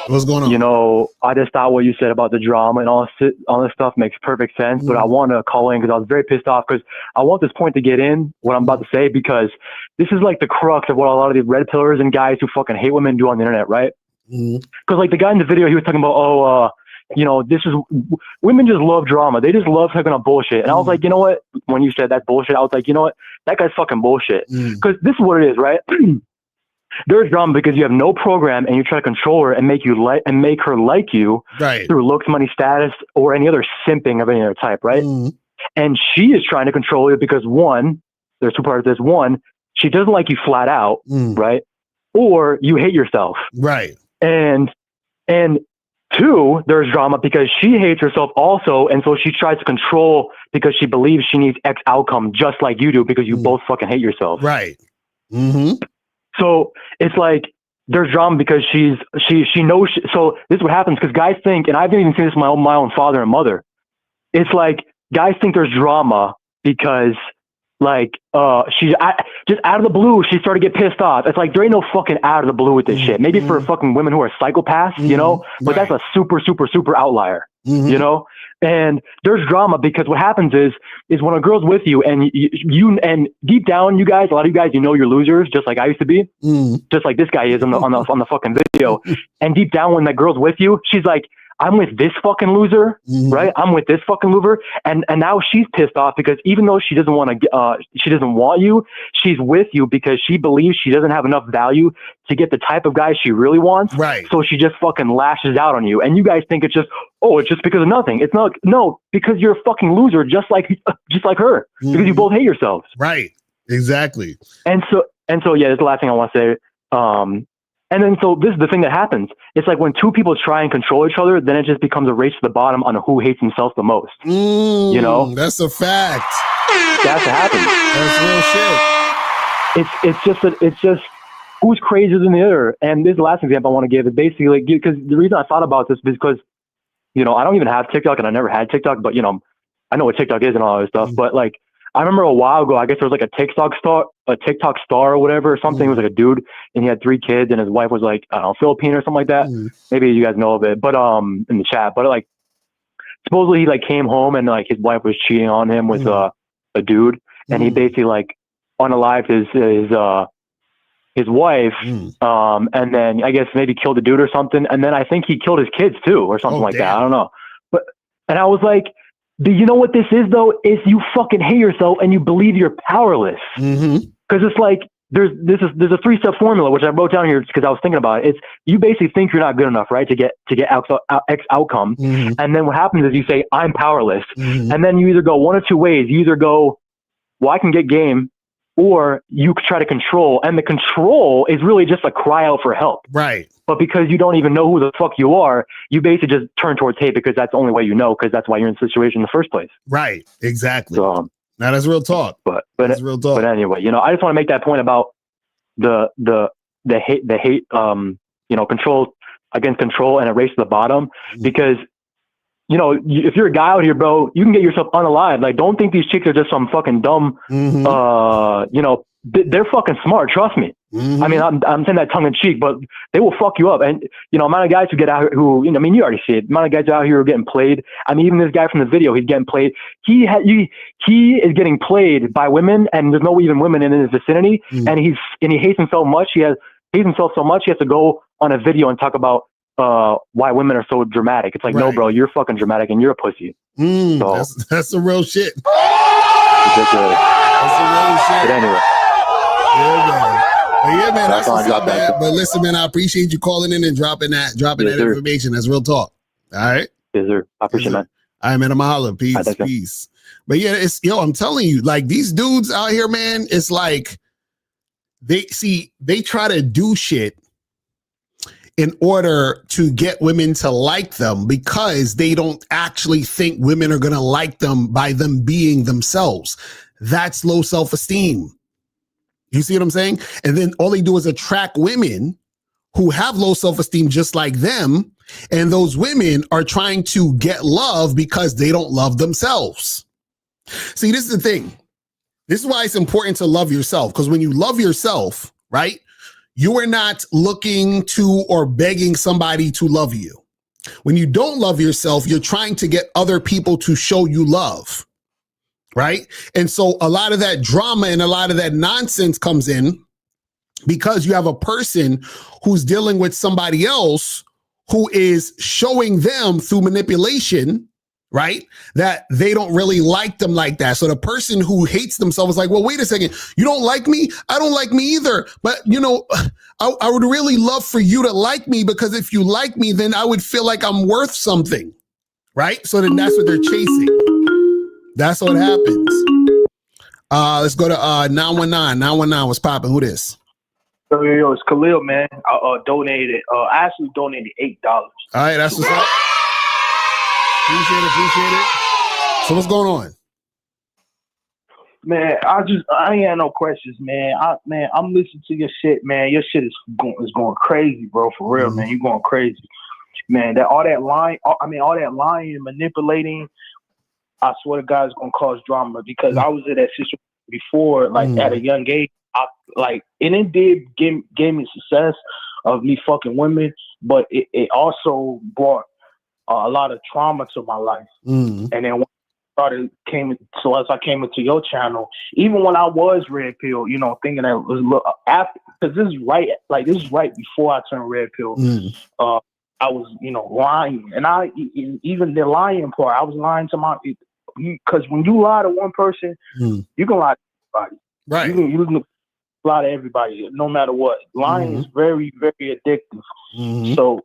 what's going on? I just thought what you said about the drama and all this stuff makes perfect sense. But I want to call in because I was very pissed off because I want this point to get in what I'm about to say, because this is like the crux of what a lot of these red pillars and guys who fucking hate women do on the internet, right? Because like the guy in the video, he was talking about, women just love drama. They just love talking about bullshit. And I was like, you know what? When you said that bullshit, I was like, you know what? That guy's fucking bullshit. Because this is what it is, right? There's drama because you have no program and you try to control her and make her like you through looks, money, status, or any other simping of any other type, right? And she is trying to control you because one, there's two parts of this. One, she doesn't like you flat out, right? Or you hate yourself. Right. And two, there's drama because she hates herself also, and so she tries to control because she believes she needs X outcome just like you do because you both fucking hate yourself. Right. So it's like there's drama because she knows. So this is what happens because guys think, and I've even seen this with my own father and mother. It's like guys think there's drama because like she's just out of the blue she started to get pissed off. It's like there ain't no fucking out of the blue with this shit. Maybe for fucking women who are psychopaths, but that's a super outlier, And there's drama because what happens is when a girl's with you and you and deep down, you guys, a lot of you guys, you're losers, just like I used to be, just like this guy is on the fucking video. And deep down, when that girl's with you, she's like, I'm with this fucking loser, right? I'm with this fucking loser, and now she's pissed off because even though she doesn't want to, she doesn't want you, she's with you because she believes she doesn't have enough value to get the type of guy she really wants. Right. So she just fucking lashes out on you, and you guys think it's just, it's just because of nothing. It's not, no, because you're a fucking loser, just like her, because you both hate yourselves. Right. Exactly. And so yeah, that's the last thing I want to say. And then, so this is the thing that happens. It's like when two people try and control each other, then it just becomes a race to the bottom on who hates himself the most. You know? That's a fact. That's what happens. That's real shit. It's just who's crazier than the other. And this is the last example I want to give is basically like, because the reason I thought about this is because, you know, I don't even have TikTok and I never had TikTok, but you know, I know what TikTok is and all that stuff. But like, I remember a while ago, I guess there was like a TikTok star or whatever, or something. It was like a dude, and he had 3 kids, and his wife was like, I don't know, Filipino or something like that. Maybe you guys know of it, but in the chat. But like, supposedly he like came home and like his wife was cheating on him with a dude, and he basically like unalived his wife, and then I guess maybe killed the dude or something, and then I think he killed his kids too, or something like that. I don't know, and I was like, do you know what this is though? Is you fucking hate yourself and you believe you're powerless. Because it's like there's a 3-step formula which I wrote down here because I was thinking about it. It's you basically think you're not good enough, right, to get X outcome, and then what happens is you say I'm powerless, and then you either go one of two ways. You either go, well, I can get game, or you try to control, and the control is really just a cry out for help. Right. But because you don't even know who the fuck you are, you basically just turn towards hate because that's the only way you know, because that's why you're in the situation in the first place. Right. Exactly. So, now that's real talk. But that's real talk. But anyway, you know, I just want to make that point about the hate, you know, control against control and a race to the bottom, because, you know, if you're a guy out here, bro, you can get yourself unalived. Like, don't think these chicks are just some fucking dumb, you know, they're fucking smart. Trust me. I mean, I'm saying that tongue in cheek, but they will fuck you up. And, you know, amount of guys who get out here who, you know, I mean, you already see it. Amount of guys out here who are getting played. I mean, even this guy from the video, he's getting played. He is getting played by women, and there's no even women in his vicinity. And he hates himself much. He hates himself so much. He has to go on a video and talk about why women are so dramatic. It's like, no, bro, you're fucking dramatic and you're a pussy. So, that's the real shit. Ridiculous. That's the real shit. But anyway. Yeah, man, that's what's up, man. But listen, man, I appreciate you calling in and dropping that information. That's real talk. All right. Yes, sir. I appreciate it, man. All right, man. I'm a holler. Peace. Peace. But yeah, I'm telling you, like these dudes out here, man, it's like they try to do shit in order to get women to like them because they don't actually think women are going to like them by them being themselves. That's low self-esteem. You see what I'm saying? And then all they do is attract women who have low self-esteem just like them. And those women are trying to get love because they don't love themselves. See, this is the thing. This is why it's important to love yourself. Because when you love yourself, right, you are not looking to or begging somebody to love you. When you don't love yourself, you're trying to get other people to show you love. Right. And so a lot of that drama and a lot of that nonsense comes in because you have a person who's dealing with somebody else who is showing them through manipulation, right, that they don't really like them like that. So the person who hates themselves is like, well, wait a second, you don't like me? I don't like me either. But, you know, I would really love for you to like me, because if you like me, then I would feel like I'm worth something. Right. So then that's what they're chasing. That's what happens. Let's go to 919. 919, what's popping? Who this? Yo, it's Khalil, man. I donated. I actually donated $8. All right, that's what's up. Appreciate it. So what's going on? Man, I ain't had no questions, man. I'm listening to your shit, man. Your shit is going crazy, bro. For real, man. You're going crazy, man. All that lying and manipulating. I swear to God, it's gonna cause drama, because I was in that situation before, like at a young age. And it did give me success of me fucking women, but it also brought a lot of trauma to my life. And then when as I came into your channel, even when I was red pill, you know, thinking that it was after, because this is right before I turned red pill. I was, lying. And even the lying part, I was lying to because when you lie to one person, you can lie to everybody. Right. You can lie to everybody, no matter what. Lying is very, very addictive. So,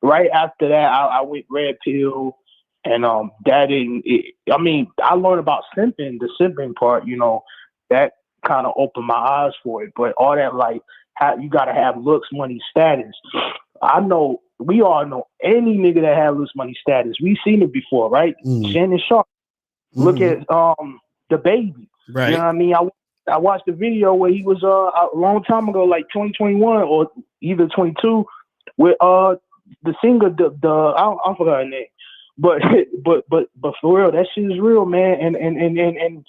right after that, I went red pill, and that didn't. I learned about simping, the simping part. That kind of opened my eyes for it. But all that, like, how you got to have looks, money, status. We all know any nigga that have looks, money, status. We've seen it before, right? Shannon Sharp. Look at the baby. Right. You know what I mean? I watched the video where he was a long time ago, like 2021 or either 22, with the singer, I forgot her name, but for real, that shit is real, man. And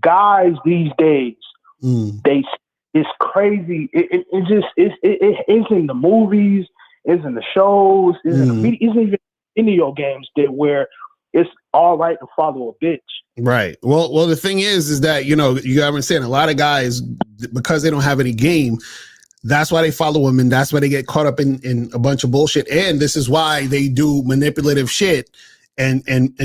guys these days, it's crazy. It's in the movies, it's in the shows, it's in the media, it's even video games where it's all right to follow a bitch. Right. Well, the thing is that, you haven't said a lot of guys, because they don't have any game, that's why they follow women. That's why they get caught up in a bunch of bullshit. And this is why they do manipulative shit and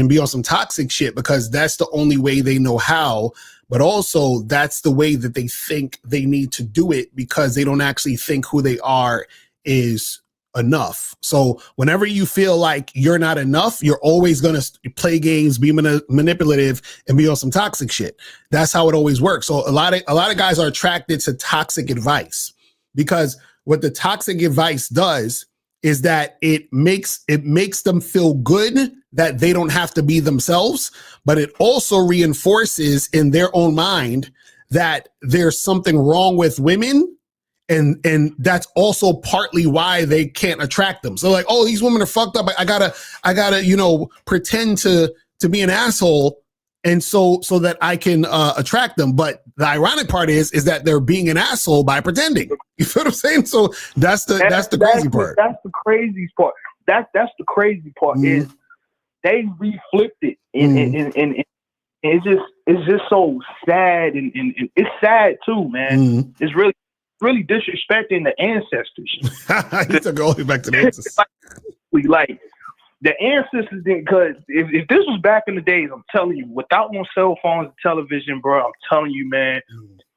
be on some toxic shit, because that's the only way they know how. But also that's the way that they think they need to do it, because they don't actually think who they are is enough. So whenever you feel like you're not enough, you're always going to play games, be manipulative, and be on some toxic shit. That's how it always works. So a lot of guys are attracted to toxic advice, because what the toxic advice does is that it makes them feel good that they don't have to be themselves, but it also reinforces in their own mind that there's something wrong with women. And that's also partly why they can't attract them. So like, oh, these women are fucked up. I gotta, pretend to be an asshole. And so that I can attract them. But the ironic part is that they're being an asshole by pretending. You feel what I'm saying? So that's the crazy part. That's the crazy part. That's the crazy part is they reflipped it. And it's just so sad. And it's sad too, man. It's really disrespecting the ancestors. You took it all the way back to the ancestors. Like the ancestors didn't, because if this was back in the days, I'm telling you, without no cell phones and television, bro, I'm telling you, man,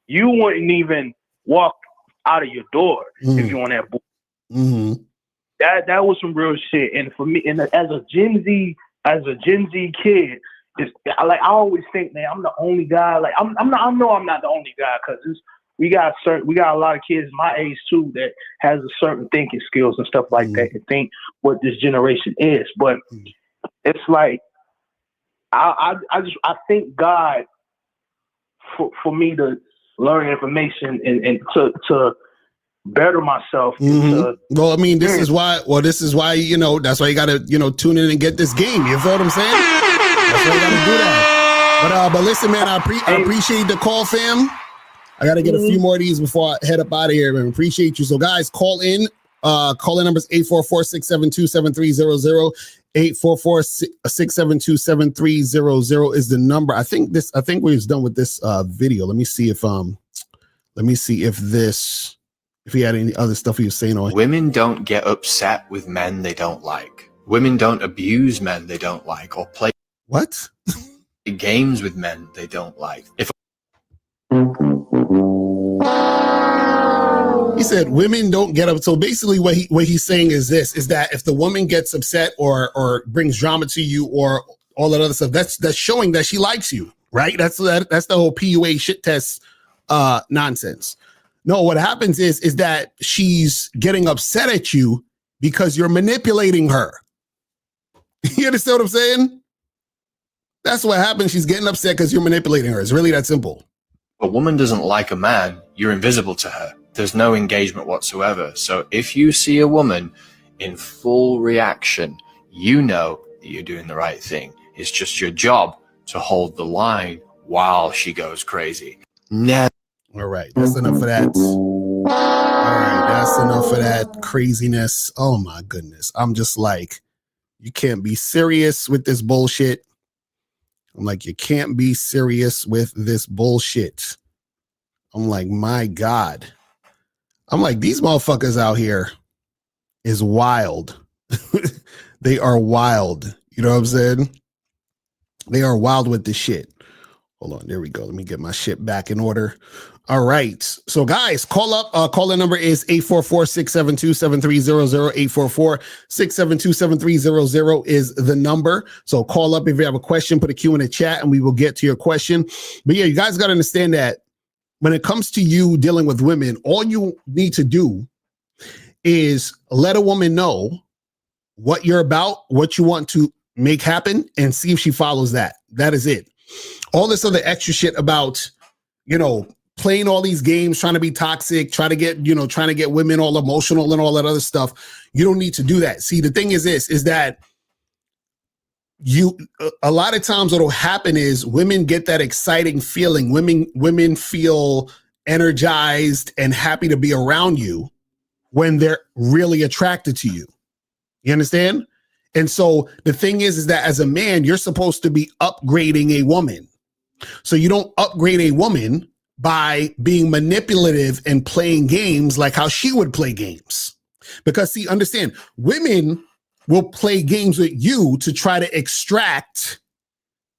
you wouldn't even walk out of your door if you on that board. That was some real shit. And for me, and as a Gen Z kid, I always think, man, I'm the only guy. Like I know I'm not the only guy, because we got a lot of kids my age too that has a certain thinking skills and stuff like that, and think what this generation is. But it's like I thank God for me to learn information and to better myself. Well, I mean, this is why, that's why you got to, tune in and get this game. You feel what I'm saying? That's why you got to do that. But listen, man, I appreciate the call, fam. I got to get a few more of these before I head up out of here, man. Appreciate you. So guys, call in. Call in numbers 844-672-7300. 844-672-7300 is the number. I think we're done with this video. Let me see if he had any other stuff he was saying on. Women don't get upset with men they don't like. Women don't abuse men they don't like, or play games with men they don't like. He said women don't get up. So basically what he's saying is that if the woman gets upset or brings drama to you or all that other stuff, that's showing that she likes you, right? That's the whole PUA shit test nonsense. No, what happens is that she's getting upset at you because you're manipulating her. You understand what I'm saying? That's what happens. She's getting upset because you're manipulating her. It's really that simple. A woman doesn't like a man, you're invisible to her. There's no engagement whatsoever. So if you see a woman in full reaction, you know that you're doing the right thing. It's just your job to hold the line while she goes crazy. Never. All right, that's enough of that. All right, that's enough of that craziness. Oh my goodness. I'm just like, you can't be serious with this bullshit. I'm like, you can't be serious with this bullshit. I'm like, my God. I'm like, these motherfuckers out here, is wild. They are wild. You know what I'm saying? They are wild with this shit. Hold on. There we go. Let me get my shit back in order. All right. So guys, call up. Call in number is 844-672-7300. 844-672-7300 is the number. So call up if you have a question, put a Q in the chat and we will get to your question. But yeah, you guys got to understand that when it comes to you dealing with women, all you need to do is let a woman know what you're about, what you want to make happen, and see if she follows that. That is it. All this other extra shit about, playing all these games, trying to be toxic, trying to get women all emotional and all that other stuff. You don't need to do that. See, the thing is this, is that a lot of times what'll happen is women get that exciting feeling. Women feel energized and happy to be around you when they're really attracted to you. You understand? And so the thing is that as a man, you're supposed to be upgrading a woman. So you don't upgrade a woman by being manipulative and playing games like how she would play games. Because see, understand, women will play games with you to try to extract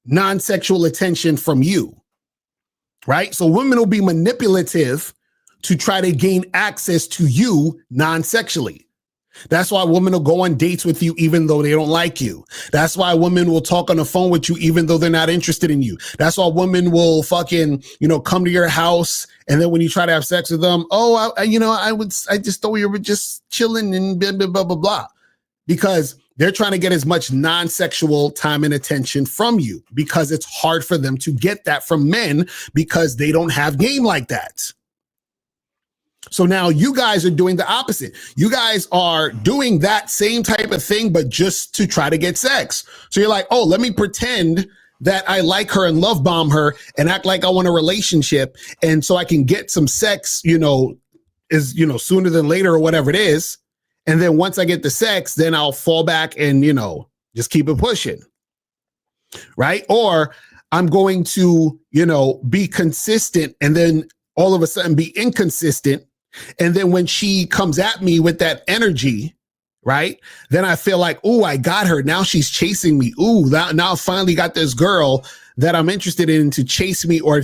non-sexual attention from you, right? So women will be manipulative to try to gain access to you non-sexually. That's why women will go on dates with you even though they don't like you. That's why women will talk on the phone with you even though they're not interested in you. That's why women will fucking, come to your house, and then when you try to have sex with them, I just thought we were just chilling and blah, blah, blah, blah, blah. Because they're trying to get as much non-sexual time and attention from you, because it's hard for them to get that from men because they don't have game like that. So now you guys are doing the opposite. You guys are doing that same type of thing, but just to try to get sex. So you're like, oh, let me pretend that I like her and love bomb her and act like I want a relationship. And so I can get some sex, sooner than later or whatever it is. And then once I get the sex, then I'll fall back and, just keep it pushing. Right. Or I'm going to, be consistent and then all of a sudden be inconsistent. And then when she comes at me with that energy, right, then I feel like, oh, I got her. Now she's chasing me. Ooh, now I finally got this girl that I'm interested in to chase me or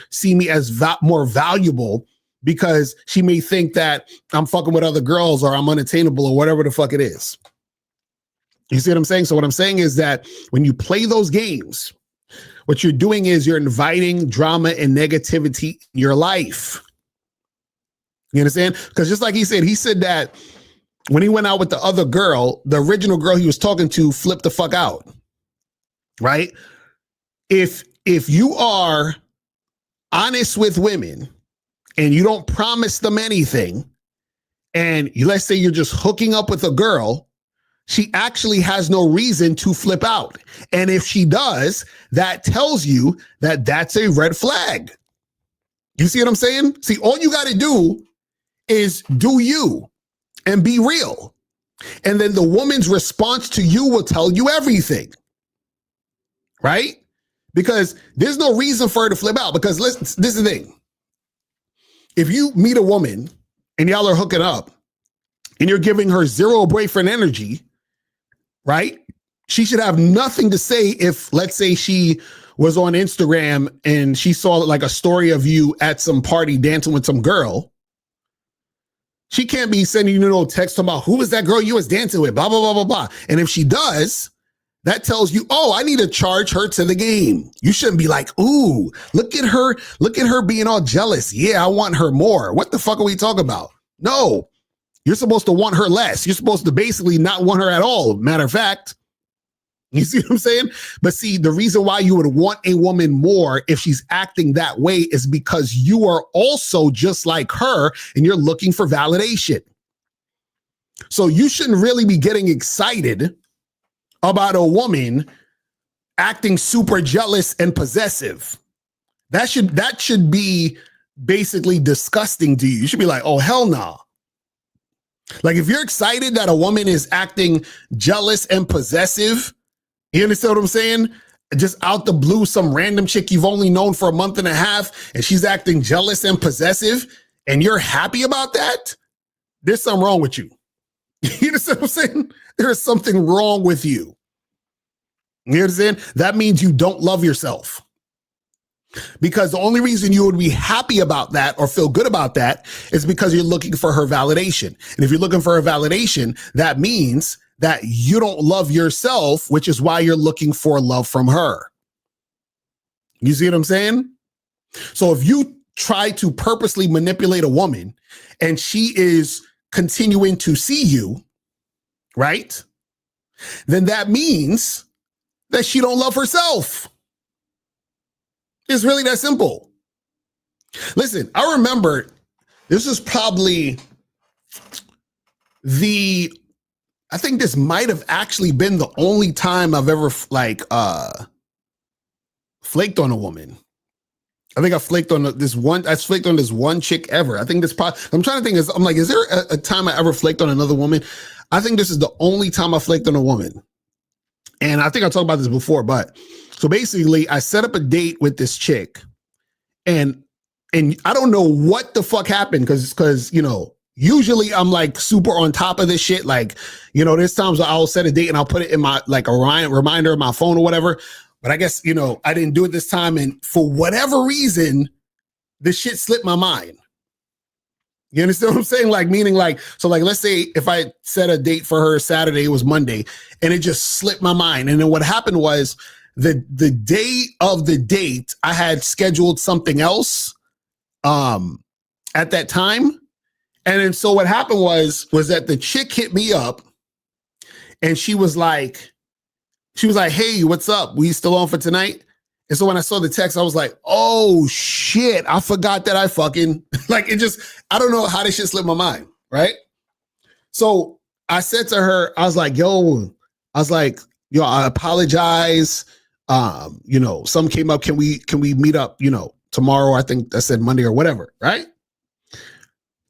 see me as more valuable, because she may think that I'm fucking with other girls or I'm unattainable or whatever the fuck it is. You see what I'm saying? So what I'm saying is that when you play those games, what you're doing is you're inviting drama and negativity in your life. You understand? Because just like he said that when he went out with the other girl, the original girl he was talking to flipped the fuck out. Right? If you are honest with women and you don't promise them anything, and let's say you're just hooking up with a girl, she actually has no reason to flip out. And if she does, that tells you that that's a red flag. You see what I'm saying? See, all you got to do is do you and be real. And then the woman's response to you will tell you everything. Right? Because there's no reason for her to flip out. Because listen, this is the thing. If you meet a woman and y'all are hooking up and you're giving her zero boyfriend energy, right? She should have nothing to say if, let's say, she was on Instagram and she saw like a story of you at some party dancing with some girl. She can't be sending you no text about who was that girl you was dancing with, blah, blah, blah, blah, blah. And if she does, that tells you, oh, I need to charge her to the game. You shouldn't be like, ooh, look at her being all jealous. Yeah, I want her more. What the fuck are we talking about? No, you're supposed to want her less. You're supposed to basically not want her at all. Matter of fact, you see what I'm saying? But see, the reason why you would want a woman more if she's acting that way is because you are also just like her and you're looking for validation. So you shouldn't really be getting excited about a woman acting super jealous and possessive. That should be basically disgusting to you. You should be like, oh, hell no. Like if you're excited that a woman is acting jealous and possessive, you understand what I'm saying? Just out the blue, some random chick you've only known for a month and a half, and she's acting jealous and possessive, and you're happy about that, there's something wrong with you. You understand what I'm saying? There is something wrong with you. You understand? That means you don't love yourself. Because the only reason you would be happy about that or feel good about that is because you're looking for her validation. And if you're looking for her validation, that means that you don't love yourself, which is why you're looking for love from her. You see what I'm saying? So if you try to purposely manipulate a woman and she is continuing to see you, right? Then that means that she don't love herself. It's really that simple. Listen, I remember this is probably I think this might have actually been the only time I've ever flaked on a woman. I think I flaked on this one chick ever. I think this I'm trying to think, is there a time I ever flaked on another woman? I think this is the only time I flaked on a woman. And I think I talked about this before, but so basically I set up a date with this chick and I don't know what the fuck happened because, usually I'm like super on top of this shit. Like, there's times I'll set a date and I'll put it in my, like a reminder of my phone or whatever. But I guess, I didn't do it this time. And for whatever reason, this shit slipped my mind. You understand what I'm saying? Like, meaning so let's say if I set a date for her Saturday, it was Monday, and it just slipped my mind. And then what happened was the day of the date, I had scheduled something else at that time. And then so what happened was that the chick hit me up and she was like, hey, what's up? We still on for tonight? And so when I saw the text, I was like, oh shit, I forgot that I fucking, I don't know how this shit slipped my mind, right? So I said to her, I was like, yo, I apologize. Some came up, can we meet up, tomorrow? I think I said Monday or whatever, right?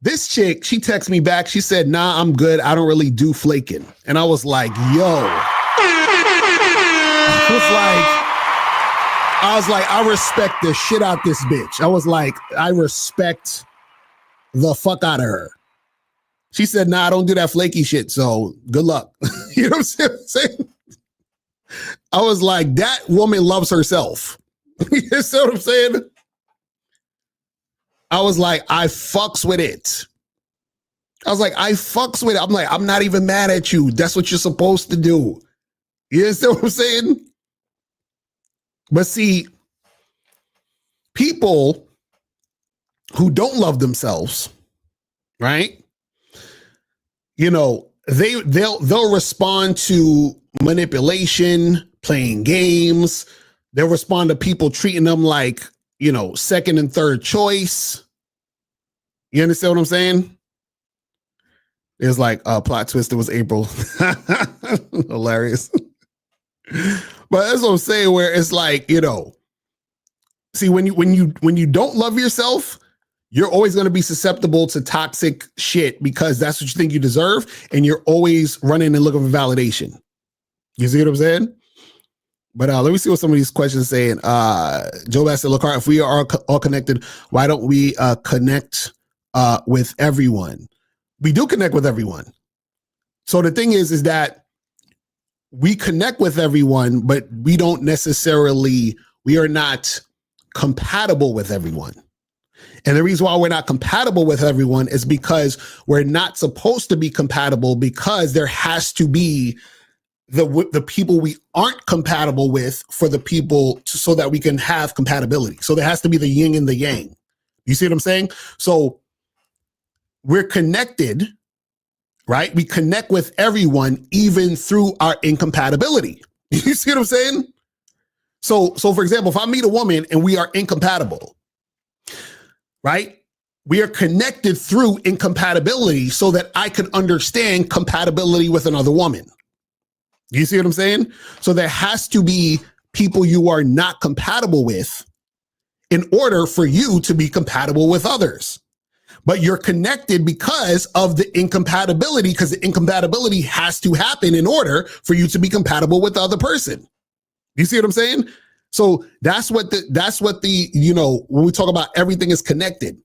This chick, she texted me back. She said, nah, I'm good. I don't really do flaking. And I was like, yo. I was like, I respect the shit out this bitch. I was like, I respect the fuck out of her. She said, nah, I don't do that flaky shit. So good luck. You know what I'm saying? I was like, that woman loves herself. You see what I'm saying? I was like, I fucks with it. I'm like, I'm not even mad at you. That's what you're supposed to do. You understand what I'm saying? But see, people who don't love themselves, right? They'll respond to manipulation, playing games. They'll respond to people treating them like, second and third choice. You understand what I'm saying? It's like a plot twist. It was April. Hilarious. But that's what I'm saying, where it's like, see, when you don't love yourself, you're always going to be susceptible to toxic shit because that's what you think you deserve. And you're always running and looking for validation. You see what I'm saying? But let me see what some of these questions are saying. Joe Bass said, Locario, if we are all connected, why don't we connect with everyone? We do connect with everyone. So the thing is that we connect with everyone, but we are not compatible with everyone. And the reason why we're not compatible with everyone is because we're not supposed to be compatible, because there has to be the people we aren't compatible with for the people so that we can have compatibility. So there has to be the yin and the yang. You see what I'm saying? So we're connected, right? We connect with everyone, even through our incompatibility. You see what I'm saying? So for example, if I meet a woman and we are incompatible, right? We are connected through incompatibility so that I can understand compatibility with another woman. You see what I'm saying? So there has to be people you are not compatible with in order for you to be compatible with others. But you're connected because of the incompatibility, because the incompatibility has to happen in order for you to be compatible with the other person. You see what I'm saying? So that's what when we talk about everything is connected.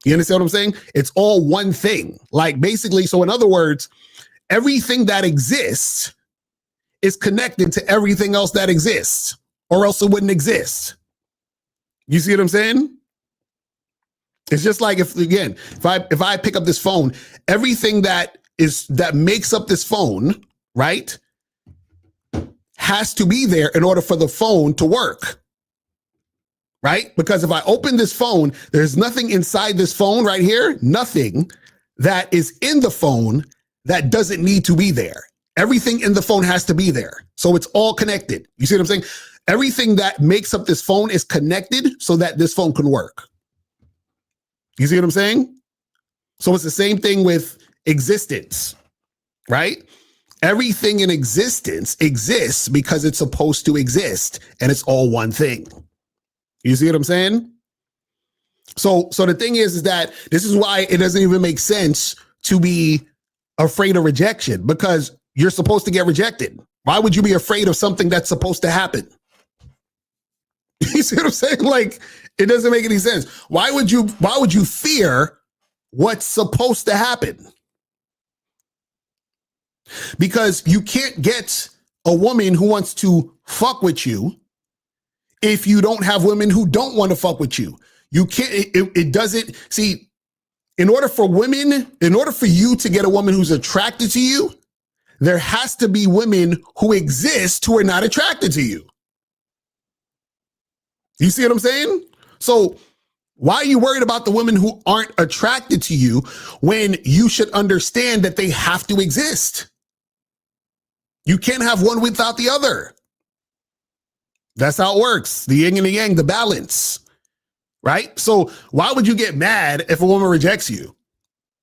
You understand what I'm saying? It's all one thing. Like basically, so in other words, everything that exists is connected to everything else that exists, or else it wouldn't exist. You see what I'm saying? It's just like if I pick up this phone, everything that makes up this phone, right, has to be there in order for the phone to work. Right? Because if I open this phone, there's nothing inside this phone right here, nothing that is in the phone that doesn't need to be there. Everything in the phone has to be there. So it's all connected. You see what I'm saying? Everything that makes up this phone is connected so that this phone can work. You see what I'm saying? So it's the same thing with existence, right? Everything in existence exists because it's supposed to exist, and it's all one thing. You see what I'm saying? So the thing is that this is why it doesn't even make sense to be afraid of rejection, because you're supposed to get rejected. Why would you be afraid of something that's supposed to happen? You see what I'm saying? Like, it doesn't make any sense. Why would you fear what's supposed to happen? Because you can't get a woman who wants to fuck with you if you don't have women who don't want to fuck with you. You can't, it doesn't, see, in order for you to get a woman who's attracted to you, there has to be women who exist who are not attracted to you. You see what I'm saying? So why are you worried about the women who aren't attracted to you when you should understand that they have to exist? You can't have one without the other. That's how it works. The yin and the yang, the balance, right? So why would you get mad if a woman rejects you?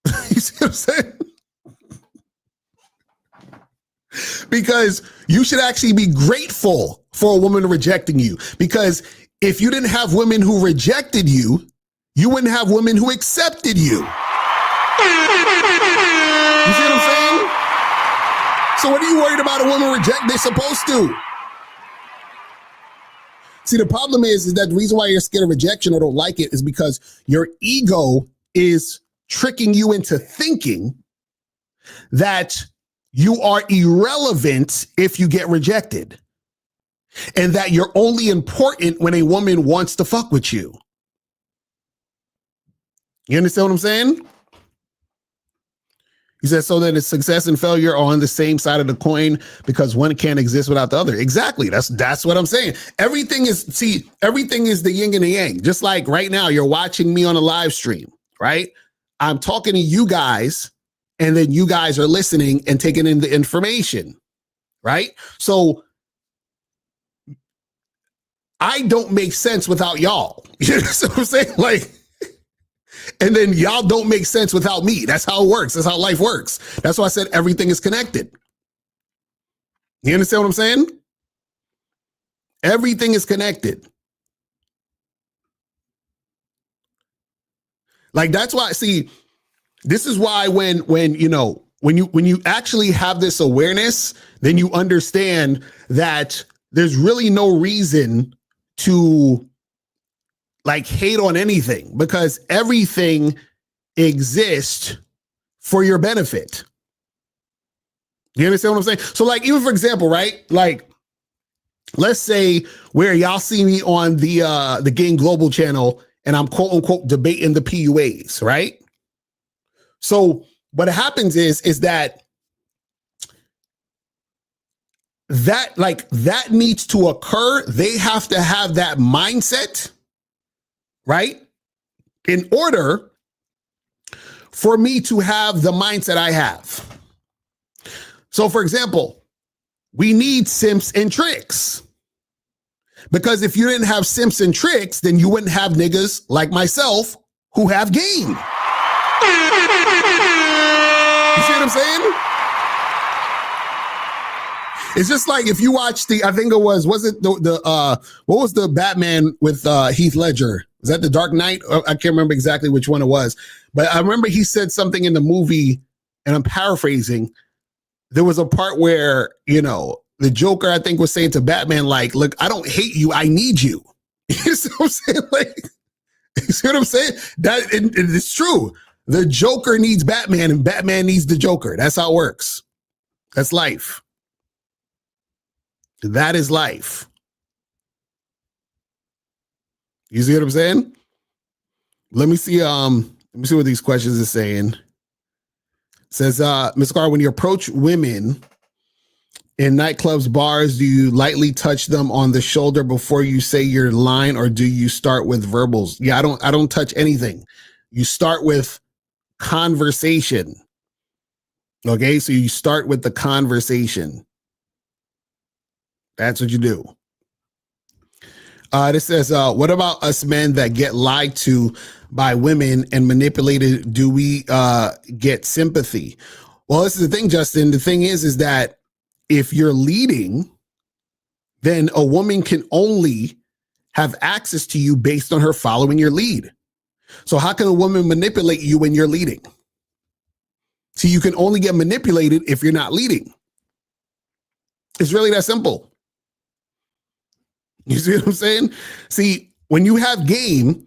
You see what I'm saying? Because you should actually be grateful for a woman rejecting you. Because if you didn't have women who rejected you, you wouldn't have women who accepted you. You see what I'm saying? So what are you worried about a woman reject? They're supposed to. See, the problem is that the reason why you're scared of rejection or don't like it is because your ego is tricking you into thinking that you are irrelevant if you get rejected, and that you're only important when a woman wants to fuck with you. You understand what I'm saying? He says, so that success and failure are on the same side of the coin because one can't exist without the other. Exactly. That's what I'm saying. Everything is the yin and the yang. Just like right now, you're watching me on a live stream, right? I'm talking to you guys, and then you guys are listening and taking in the information, right? So I don't make sense without y'all. You know what I'm saying? Like, and then y'all don't make sense without me. That's how it works. That's how life works. That's why I said everything is connected. You understand what I'm saying? Everything is connected. Like, that's why, see, this is why when you actually have this awareness, then you understand that there's really no reason to like hate on anything, because everything exists for your benefit. You understand what I'm saying? So like, even for example, right? Like, let's say where y'all see me on the Game Global channel and I'm quote unquote debating the PUAs, right? So what happens is that needs to occur. They have to have that mindset, right? In order for me to have the mindset I have. So for example, we need simps and tricks. Because if you didn't have simps and tricks, then you wouldn't have niggas like myself who have game. You see what I'm saying? It's just like if you watch what was the Batman with Heath Ledger? Was that The Dark Knight? I can't remember exactly which one it was, but I remember he said something in the movie, and I'm paraphrasing. There was a part where, the Joker, I think, was saying to Batman, like, look, I don't hate you, I need you. You see what I'm saying? Like, you see what I'm saying? That it's true. The Joker needs Batman and Batman needs the Joker. That's how it works. That's life. That is life. You see what I'm saying? Let me see what these questions are saying. It says, Ms. Carr, when you approach women in nightclubs, bars, do you lightly touch them on the shoulder before you say your line, or do you start with verbals? Yeah, I don't touch anything. You start with conversation. Okay, so you start with the conversation. That's what you do. This says, what about us men that get lied to by women and manipulated? Do we get sympathy? Well, this is the thing, Justin. The thing is that if you're leading, then a woman can only have access to you based on her following your lead. So how can a woman manipulate you when you're leading? See, you can only get manipulated if you're not leading. It's really that simple. You see what I'm saying? See, when you have game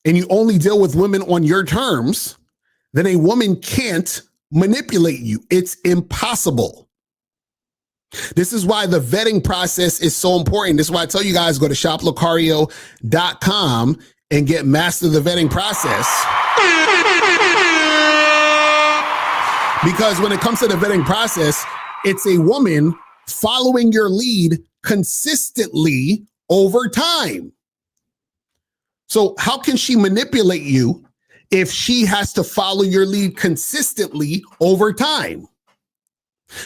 and you only deal with women on your terms, then a woman can't manipulate you. It's impossible. This is why the vetting process is so important. This is why I tell you guys, go to shoplocario.com and get master the vetting process. Because when it comes to the vetting process, it's a woman following your lead consistently over time. So how can she manipulate you if she has to follow your lead consistently over time?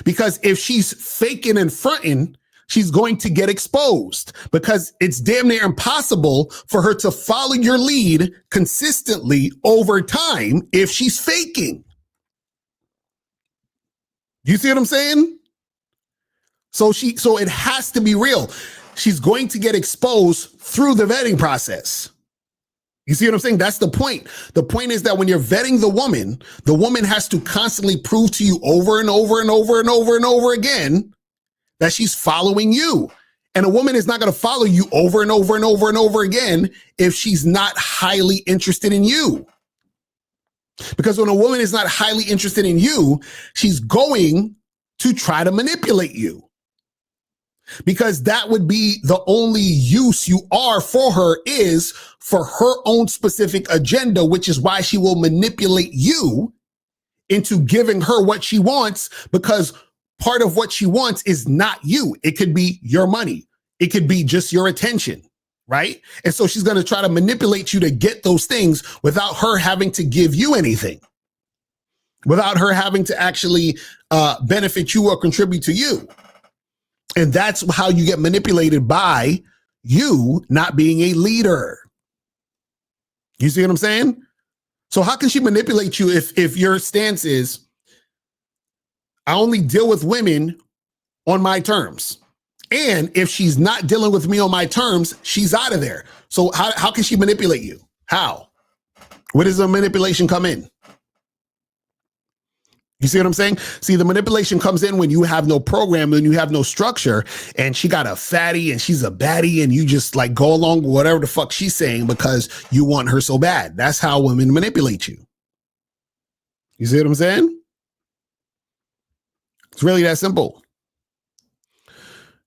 Because if she's faking and fronting, she's going to get exposed, because it's damn near impossible for her to follow your lead consistently over time if she's faking. You see what I'm saying? So it has to be real. She's going to get exposed through the vetting process. You see what I'm saying? That's the point. The point is that when you're vetting the woman has to constantly prove to you over and over and over and over and over again that she's following you. And a woman is not going to follow you over and over and over and over again if she's not highly interested in you. Because when a woman is not highly interested in you, she's going to try to manipulate you. Because that would be the only use you are for her, is for her own specific agenda, which is why she will manipulate you into giving her what she wants, because part of what she wants is not you. It could be your money. It could be just your attention, right? And so she's going to try to manipulate you to get those things without her having to give you anything, without her having to actually benefit you or contribute to you. And that's how you get manipulated, by you not being a leader. You see what I'm saying? So how can she manipulate you if your stance is, I only deal with women on my terms? And if she's not dealing with me on my terms, she's out of there. So how can she manipulate you? How? Where does the manipulation come in? You see what I'm saying? See, the manipulation comes in when you have no program and you have no structure, and she got a fatty and she's a baddie, and you just like go along with whatever the fuck she's saying because you want her so bad. That's how women manipulate you. You see what I'm saying? It's really that simple.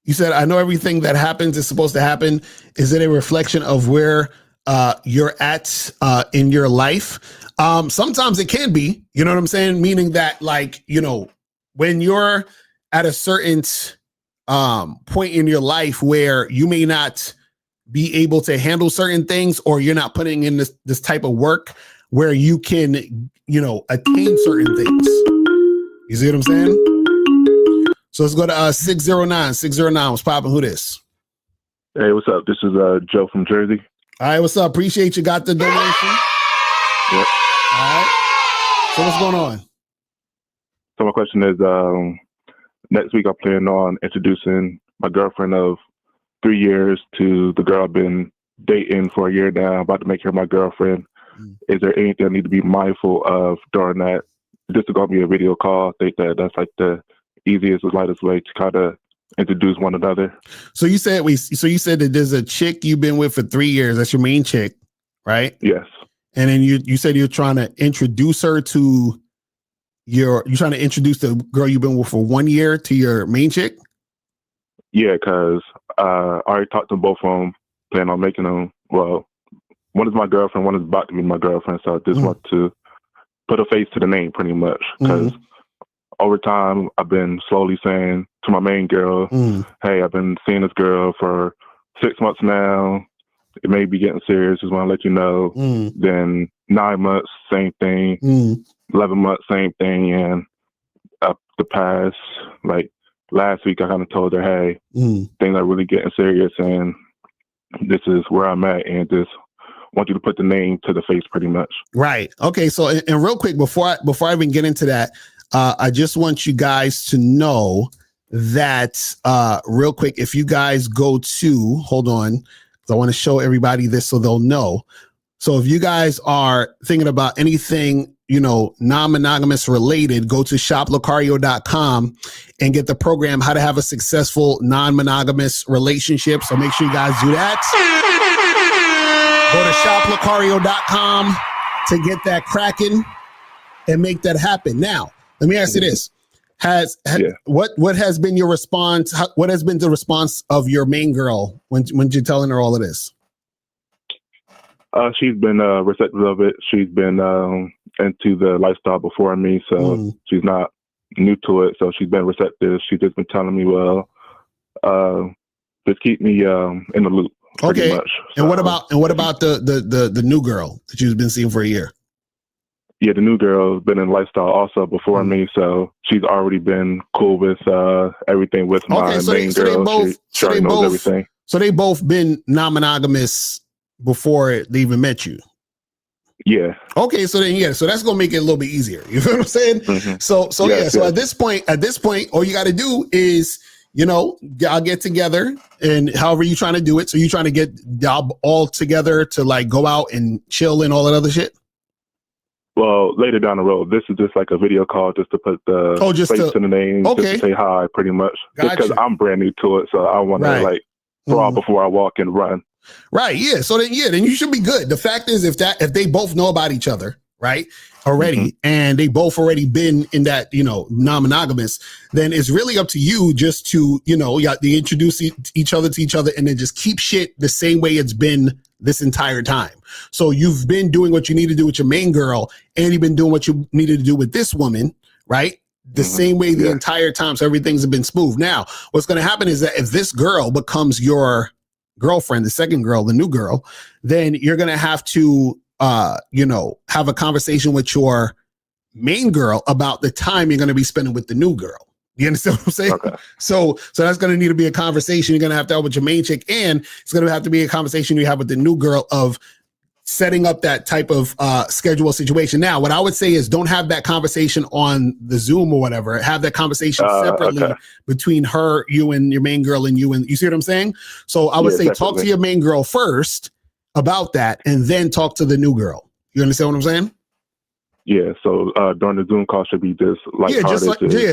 You said, I know everything that happens is supposed to happen. Is it a reflection of where you're at in your life? Sometimes it can be, you know what I'm saying? Meaning that, like, you know, when you're at a certain point in your life where you may not be able to handle certain things, or you're not putting in this type of work where you can, you know, attain certain things. You see what I'm saying? So let's go to 609. 609, what's popping? Who this? Hey, what's up? This is Joe from Jersey. All right, what's up? Appreciate you got the donation. Yep. All right. So what's going on? So my question is, next week I plan on introducing my girlfriend of 3 years to the girl I've been dating for a year now. I'm about to make her my girlfriend. Is there anything I need to be mindful of during that? This is going to be a video call. I think that's like the easiest, lightest way to kind of introduce one another. So you said that there's a chick you've been with for 3 years. That's your main chick, right? Yes. And then you said you're trying to introduce her to you trying to introduce the girl you've been with for 1 year to your main chick? Yeah, because I already talked to both of them, plan on making them. Well, one is my girlfriend, one is about to be my girlfriend. So I just want to put a face to the name pretty much. Because over time, I've been slowly saying to my main girl, hey, I've been seeing this girl for 6 months now. It may be getting serious. Just want to let you know. Then 9 months, same thing. 11 months, same thing. And up the past, like last week, I kind of told her, hey, things are really getting serious. And this is where I'm at. And just want you to put the name to the face pretty much. Right. Okay. So, and real quick, before I even get into that, I just want you guys to know that real quick, if you guys go to, hold on, I want to show everybody this so they'll know. So if you guys are thinking about anything, non-monogamous related, go to shoplocario.com and get the program, How to Have a Successful Non-Monogamous Relationship. So make sure you guys do that. Go to shoplocario.com to get that cracking and make that happen. Now, let me ask you this. What has been your response? What has been the response of your main girl when you're telling her all of this? She's been receptive of it. She's been into the lifestyle before me, so she's not new to it. So she's been receptive. She's just been telling me, well, just keep me in the loop. Pretty much. And what about the new girl that you've been seeing for a year? Yeah, the new girl's been in lifestyle also before me, so she's already been cool with everything with my main girl. She already knows everything. So they both been non-monogamous before they even met you. Yeah. Okay, so then so that's gonna make it a little bit easier. You know what I'm saying? So at this point, all you got to do is, y'all get together, and however you trying to do it. So you trying to get y'all all together to like go out and chill and all that other shit. Well, later down the road, this is just like a video call just to put the face to the name, just to say hi, pretty much. Just because I'm brand new to it, so I want to crawl before I walk and run. Right. Yeah. So then you should be good. The fact is, if they both know about each other, right, already, and they both already been in that, non-monogamous, then it's really up to you just to, they introduce each other to each other and then just keep shit the same way it's been this entire time. So you've been doing what you need to do with your main girl, and you've been doing what you needed to do with this woman, right? The same way the entire time. So everything's been smooth. Now, what's going to happen is that if this girl becomes your girlfriend, the second girl, the new girl, then you're going to have to, have a conversation with your main girl about the time you're going to be spending with the new girl. You understand what I'm saying? Okay. So that's going to need to be a conversation you're going to have with your main chick, and it's going to have to be a conversation you have with the new girl of setting up that type of schedule situation. Now, what I would say is don't have that conversation on the Zoom or whatever. Have that conversation separately between her, you and your main girl, and you see what I'm saying? So I would say talk to your main girl first about that, and then talk to the new girl. You understand what I'm saying? Yeah, so during the Zoom call should be just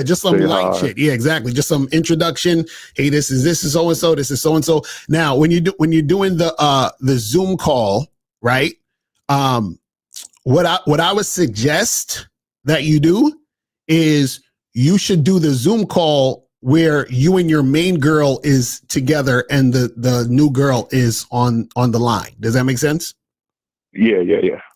just some light shit. Yeah, exactly. Just some introduction. Hey, this is so and so. This is so and so. Now, when you're doing the Zoom call, right? What I would suggest that you do is you should do the Zoom call where you and your main girl is together and the new girl is on the line. Does that make sense? Yeah.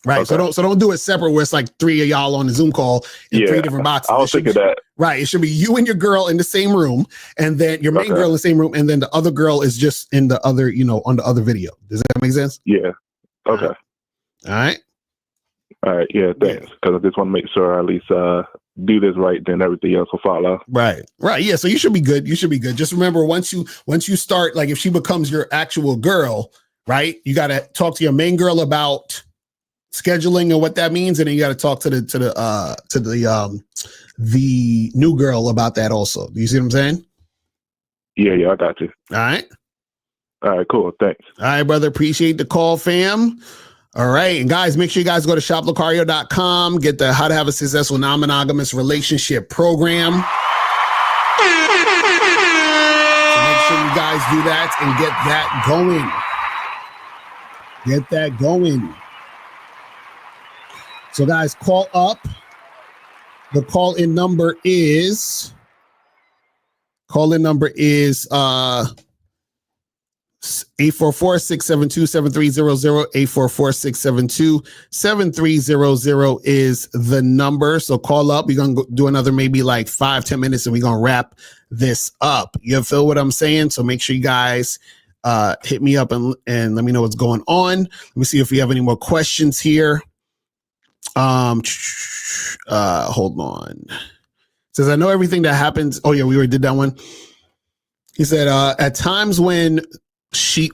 Right. Okay. So don't do it separate where it's like three of y'all on the Zoom call in three different boxes. I was thinking that. Right. It should be you and your girl in the same room, and then your main girl in the same room, and then the other girl is just in the other, on the other video. Does that make sense? Yeah. Okay. All right. Yeah. Thanks. Because I just want to make sure I at least do this right, then everything else will follow. Right. Yeah. So you should be good. Just remember, once you start, like if she becomes your actual girl, right, you got to talk to your main girl about scheduling and what that means, and then you got to talk to the new girl about that also. Do you see what I'm saying? Yeah, I got you. All right, cool. Thanks. All right, brother. Appreciate the call, fam. All right, and guys, make sure you guys go to shoplocario.com, get the How to Have a Successful Non-Monogamous Relationship program. So make sure you guys do that and get that going. Get that going. So guys, call up The call-in number is 844-672-7300. 844-672-7300 is the number. So call up. We're going to do another maybe like 5-10 minutes and we're going to wrap this up. You feel what I'm saying? So make sure you guys hit me up and let me know what's going on. Let me see if we have any more questions here. Hold on. Says, I know everything that happens. Oh yeah, we already did that one. He said, at times when see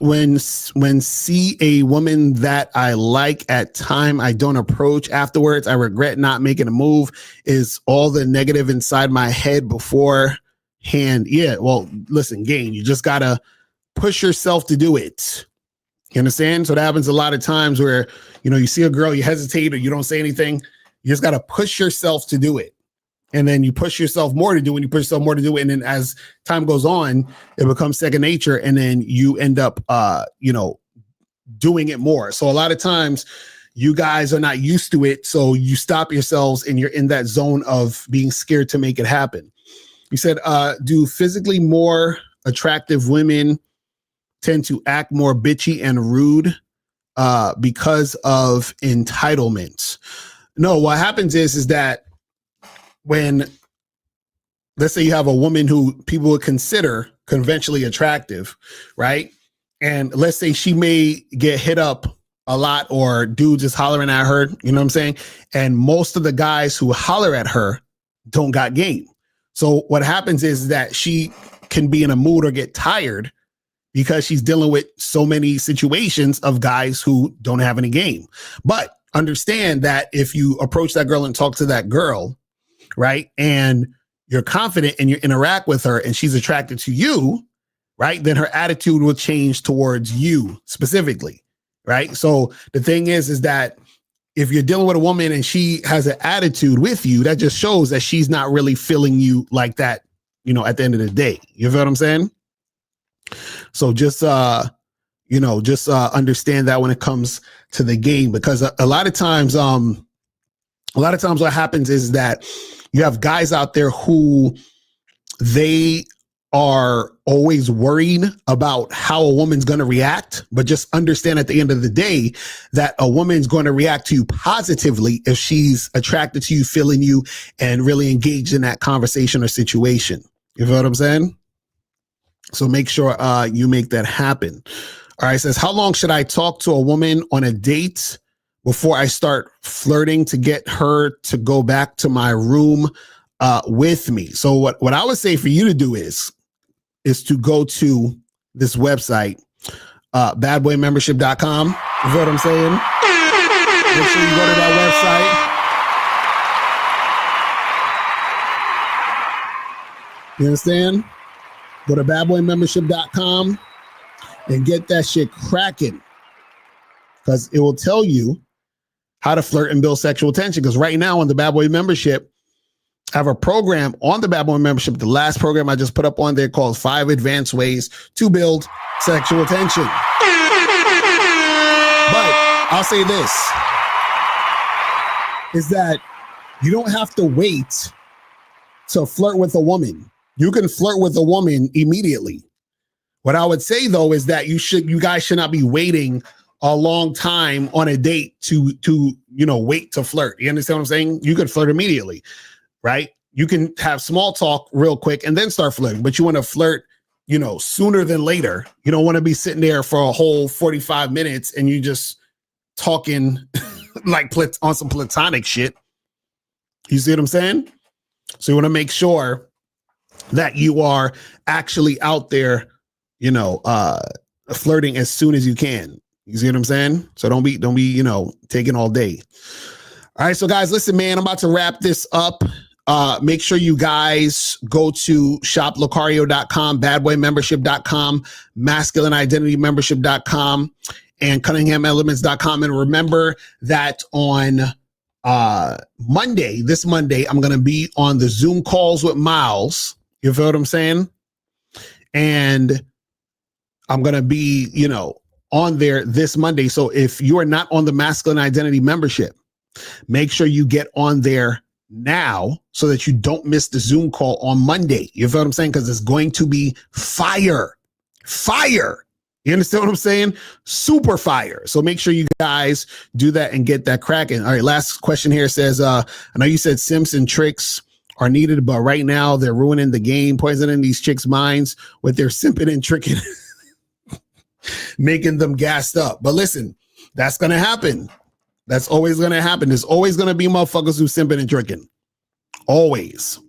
a woman that I like at time I don't approach afterwards, I regret not making a move. Is all the negative inside my head beforehand. Yeah, well, listen, Gain, you just gotta push yourself to do it. You understand? So that happens a lot of times where, you see a girl, you hesitate or you don't say anything. You just gotta push yourself to do it. And then you push yourself more to do it, and you push yourself more to do it. And then as time goes on, it becomes second nature. And then you end up, doing it more. So a lot of times you guys are not used to it. So you stop yourselves and you're in that zone of being scared to make it happen. You said, do physically more attractive women tend to act more bitchy and rude because of entitlement? No, what happens is that when, let's say you have a woman who people would consider conventionally attractive, right? And let's say she may get hit up a lot or dudes just hollering at her, you know what I'm saying? And most of the guys who holler at her don't got game. So what happens is that she can be in a mood or get tired because she's dealing with so many situations of guys who don't have any game. But understand that if you approach that girl and talk to that girl, right, and you're confident and you interact with her and she's attracted to you, right, then her attitude will change towards you specifically, right? So the thing is that if you're dealing with a woman and she has an attitude with you, that just shows that she's not really feeling you like that, at the end of the day. You feel what I'm saying? So just, understand that when it comes to the game, because a lot of times what happens is that you have guys out there who they are always worried about how a woman's going to react, but just understand at the end of the day that a woman's going to react to you positively if she's attracted to you, feeling you, and really engaged in that conversation or situation. You know what I'm saying? So make sure you make that happen. All right, it says, how long should I talk to a woman on a date before I start flirting to get her to go back to my room with me? So what I would say for you to do is to go to this website, badboymembership.com. You know what I'm saying? Make sure you go to that website. You understand? Go to badboymembership.com and get that shit cracking, because it will tell you how to flirt and build sexual tension. Because right now on the Bad Boy Membership, I have a program on the Bad Boy Membership, the last program I just put up on there, called 5 Advanced Ways to Build Sexual Tension. But I'll say this, is that you don't have to wait to flirt with a woman. You can flirt with a woman immediately. What I would say though is that you guys should not be waiting a long time on a date to wait to flirt. You understand what I'm saying? You can flirt immediately, right? You can have small talk real quick and then start flirting, but you want to flirt, sooner than later. You don't want to be sitting there for a whole 45 minutes and you just talking like on some platonic shit. You see what I'm saying? So you want to make sure that you are actually out there, flirting as soon as you can. You see what I'm saying? So don't be, taking all day. All right. So guys, listen, man, I'm about to wrap this up. Make sure you guys go to shoplocario.com, badboymembership.com, masculineidentitymembership.com, and cunninghamelements.com. And remember that on this Monday, I'm going to be on the Zoom calls with Miles. You feel what I'm saying? And I'm going to be, on there this Monday. So if you are not on the Masculine Identity Membership, make sure you get on there now so that you don't miss the Zoom call on Monday. You feel what I'm saying? Because it's going to be fire. Fire. You understand what I'm saying? Super fire. So make sure you guys do that and get that cracking. All right, last question here says, I know you said simps and tricks are needed, but right now they're ruining the game, poisoning these chicks' minds with their simping and tricking, making them gassed up. But listen, that's going to happen. That's always going to happen. There's always going to be motherfuckers who simping and tricking. Always.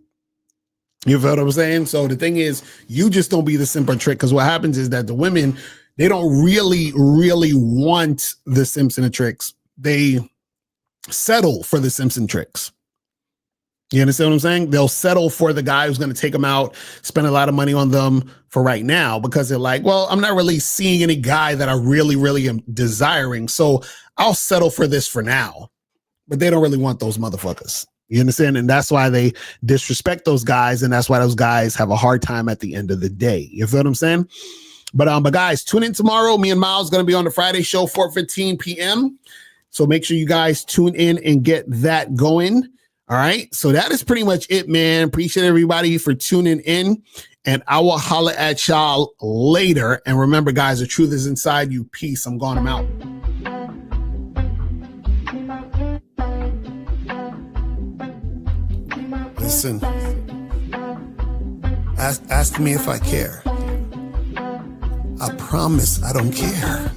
You feel what I'm saying? So the thing is, you just don't be the simp or trick, because what happens is that the women, they don't really want the simps and the tricks. They settle for the simps and tricks. You understand what I'm saying? They'll settle for the guy who's going to take them out, spend a lot of money on them for right now, because they're like, well, I'm not really seeing any guy that I really am desiring, so I'll settle for this for now. But they don't really want those motherfuckers. You understand? And that's why they disrespect those guys, and that's why those guys have a hard time at the end of the day. You feel what I'm saying? But guys, tune in tomorrow. Me and Miles going to be on the Friday show, 4:15 p.m. So make sure you guys tune in and get that going. All right. So that is pretty much it, man. Appreciate everybody for tuning in, and I will holler at y'all later. And remember, guys, the truth is inside you. Peace. I'm going. I'm out. Listen, ask me if I care. I promise I don't care.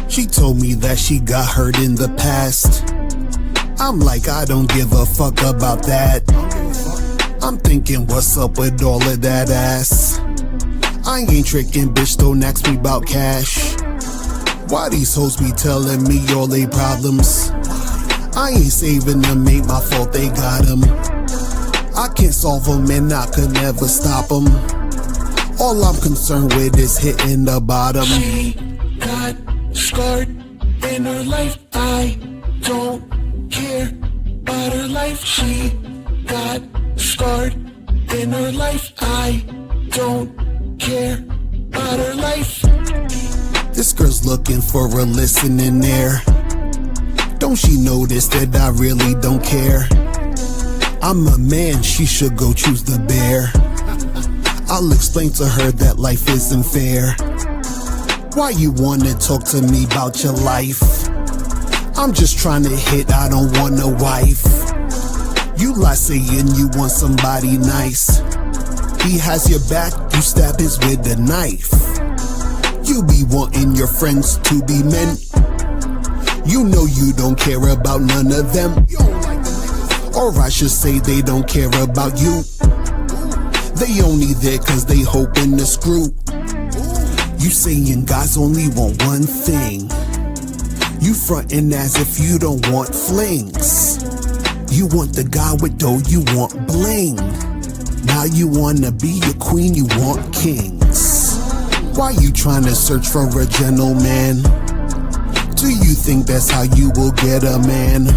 She told me that she got hurt in the past. I'm like, I don't give a fuck about that. I'm thinking, what's up with all of that ass? I ain't tricking, bitch, don't ask me about cash. Why these hoes be telling me all they problems? I ain't saving them, ain't my fault they got them. I can't solve them and I could never stop them. All I'm concerned with is hitting the bottom. She got scarred in her life. I don't care about her life. She got scarred in her life. I don't care about her life. This girl's looking for a listening ear. Don't she notice that I really don't care? I'm a man, she should go choose the bear. I'll explain to her that life isn't fair. Why you wanna talk to me about your life? I'm just trying to hit, I don't want a wife. You lie saying you want somebody nice. He has your back, you stab his with a knife. You be wanting your friends to be men. You know you don't care about none of them. Or I should say they don't care about you. They only there cause they hoping to screw. You saying guys only want one thing. You frontin' as if you don't want flings. You want the guy with dough, you want bling. Now you wanna be a queen, you want kings. Why you trying to search for a gentleman? Do you think that's how you will get a man?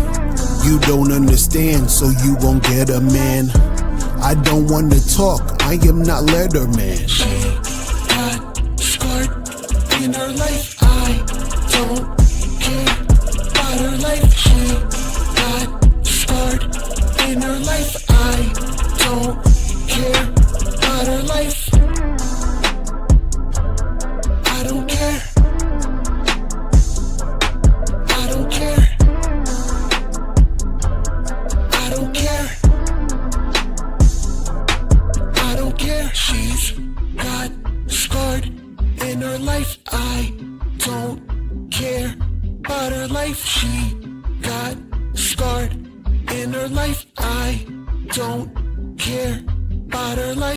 You don't understand, so you won't get a man. I don't want to talk, I am not Letterman. She got scarred in her life. I don't care about her life. She got scarred in her life. I don't care about her life. I don't care. I don't care. I don't care. I don't care. She's got scarred in her life. I don't care about her life. She got scarred in her life. I don't care about her life.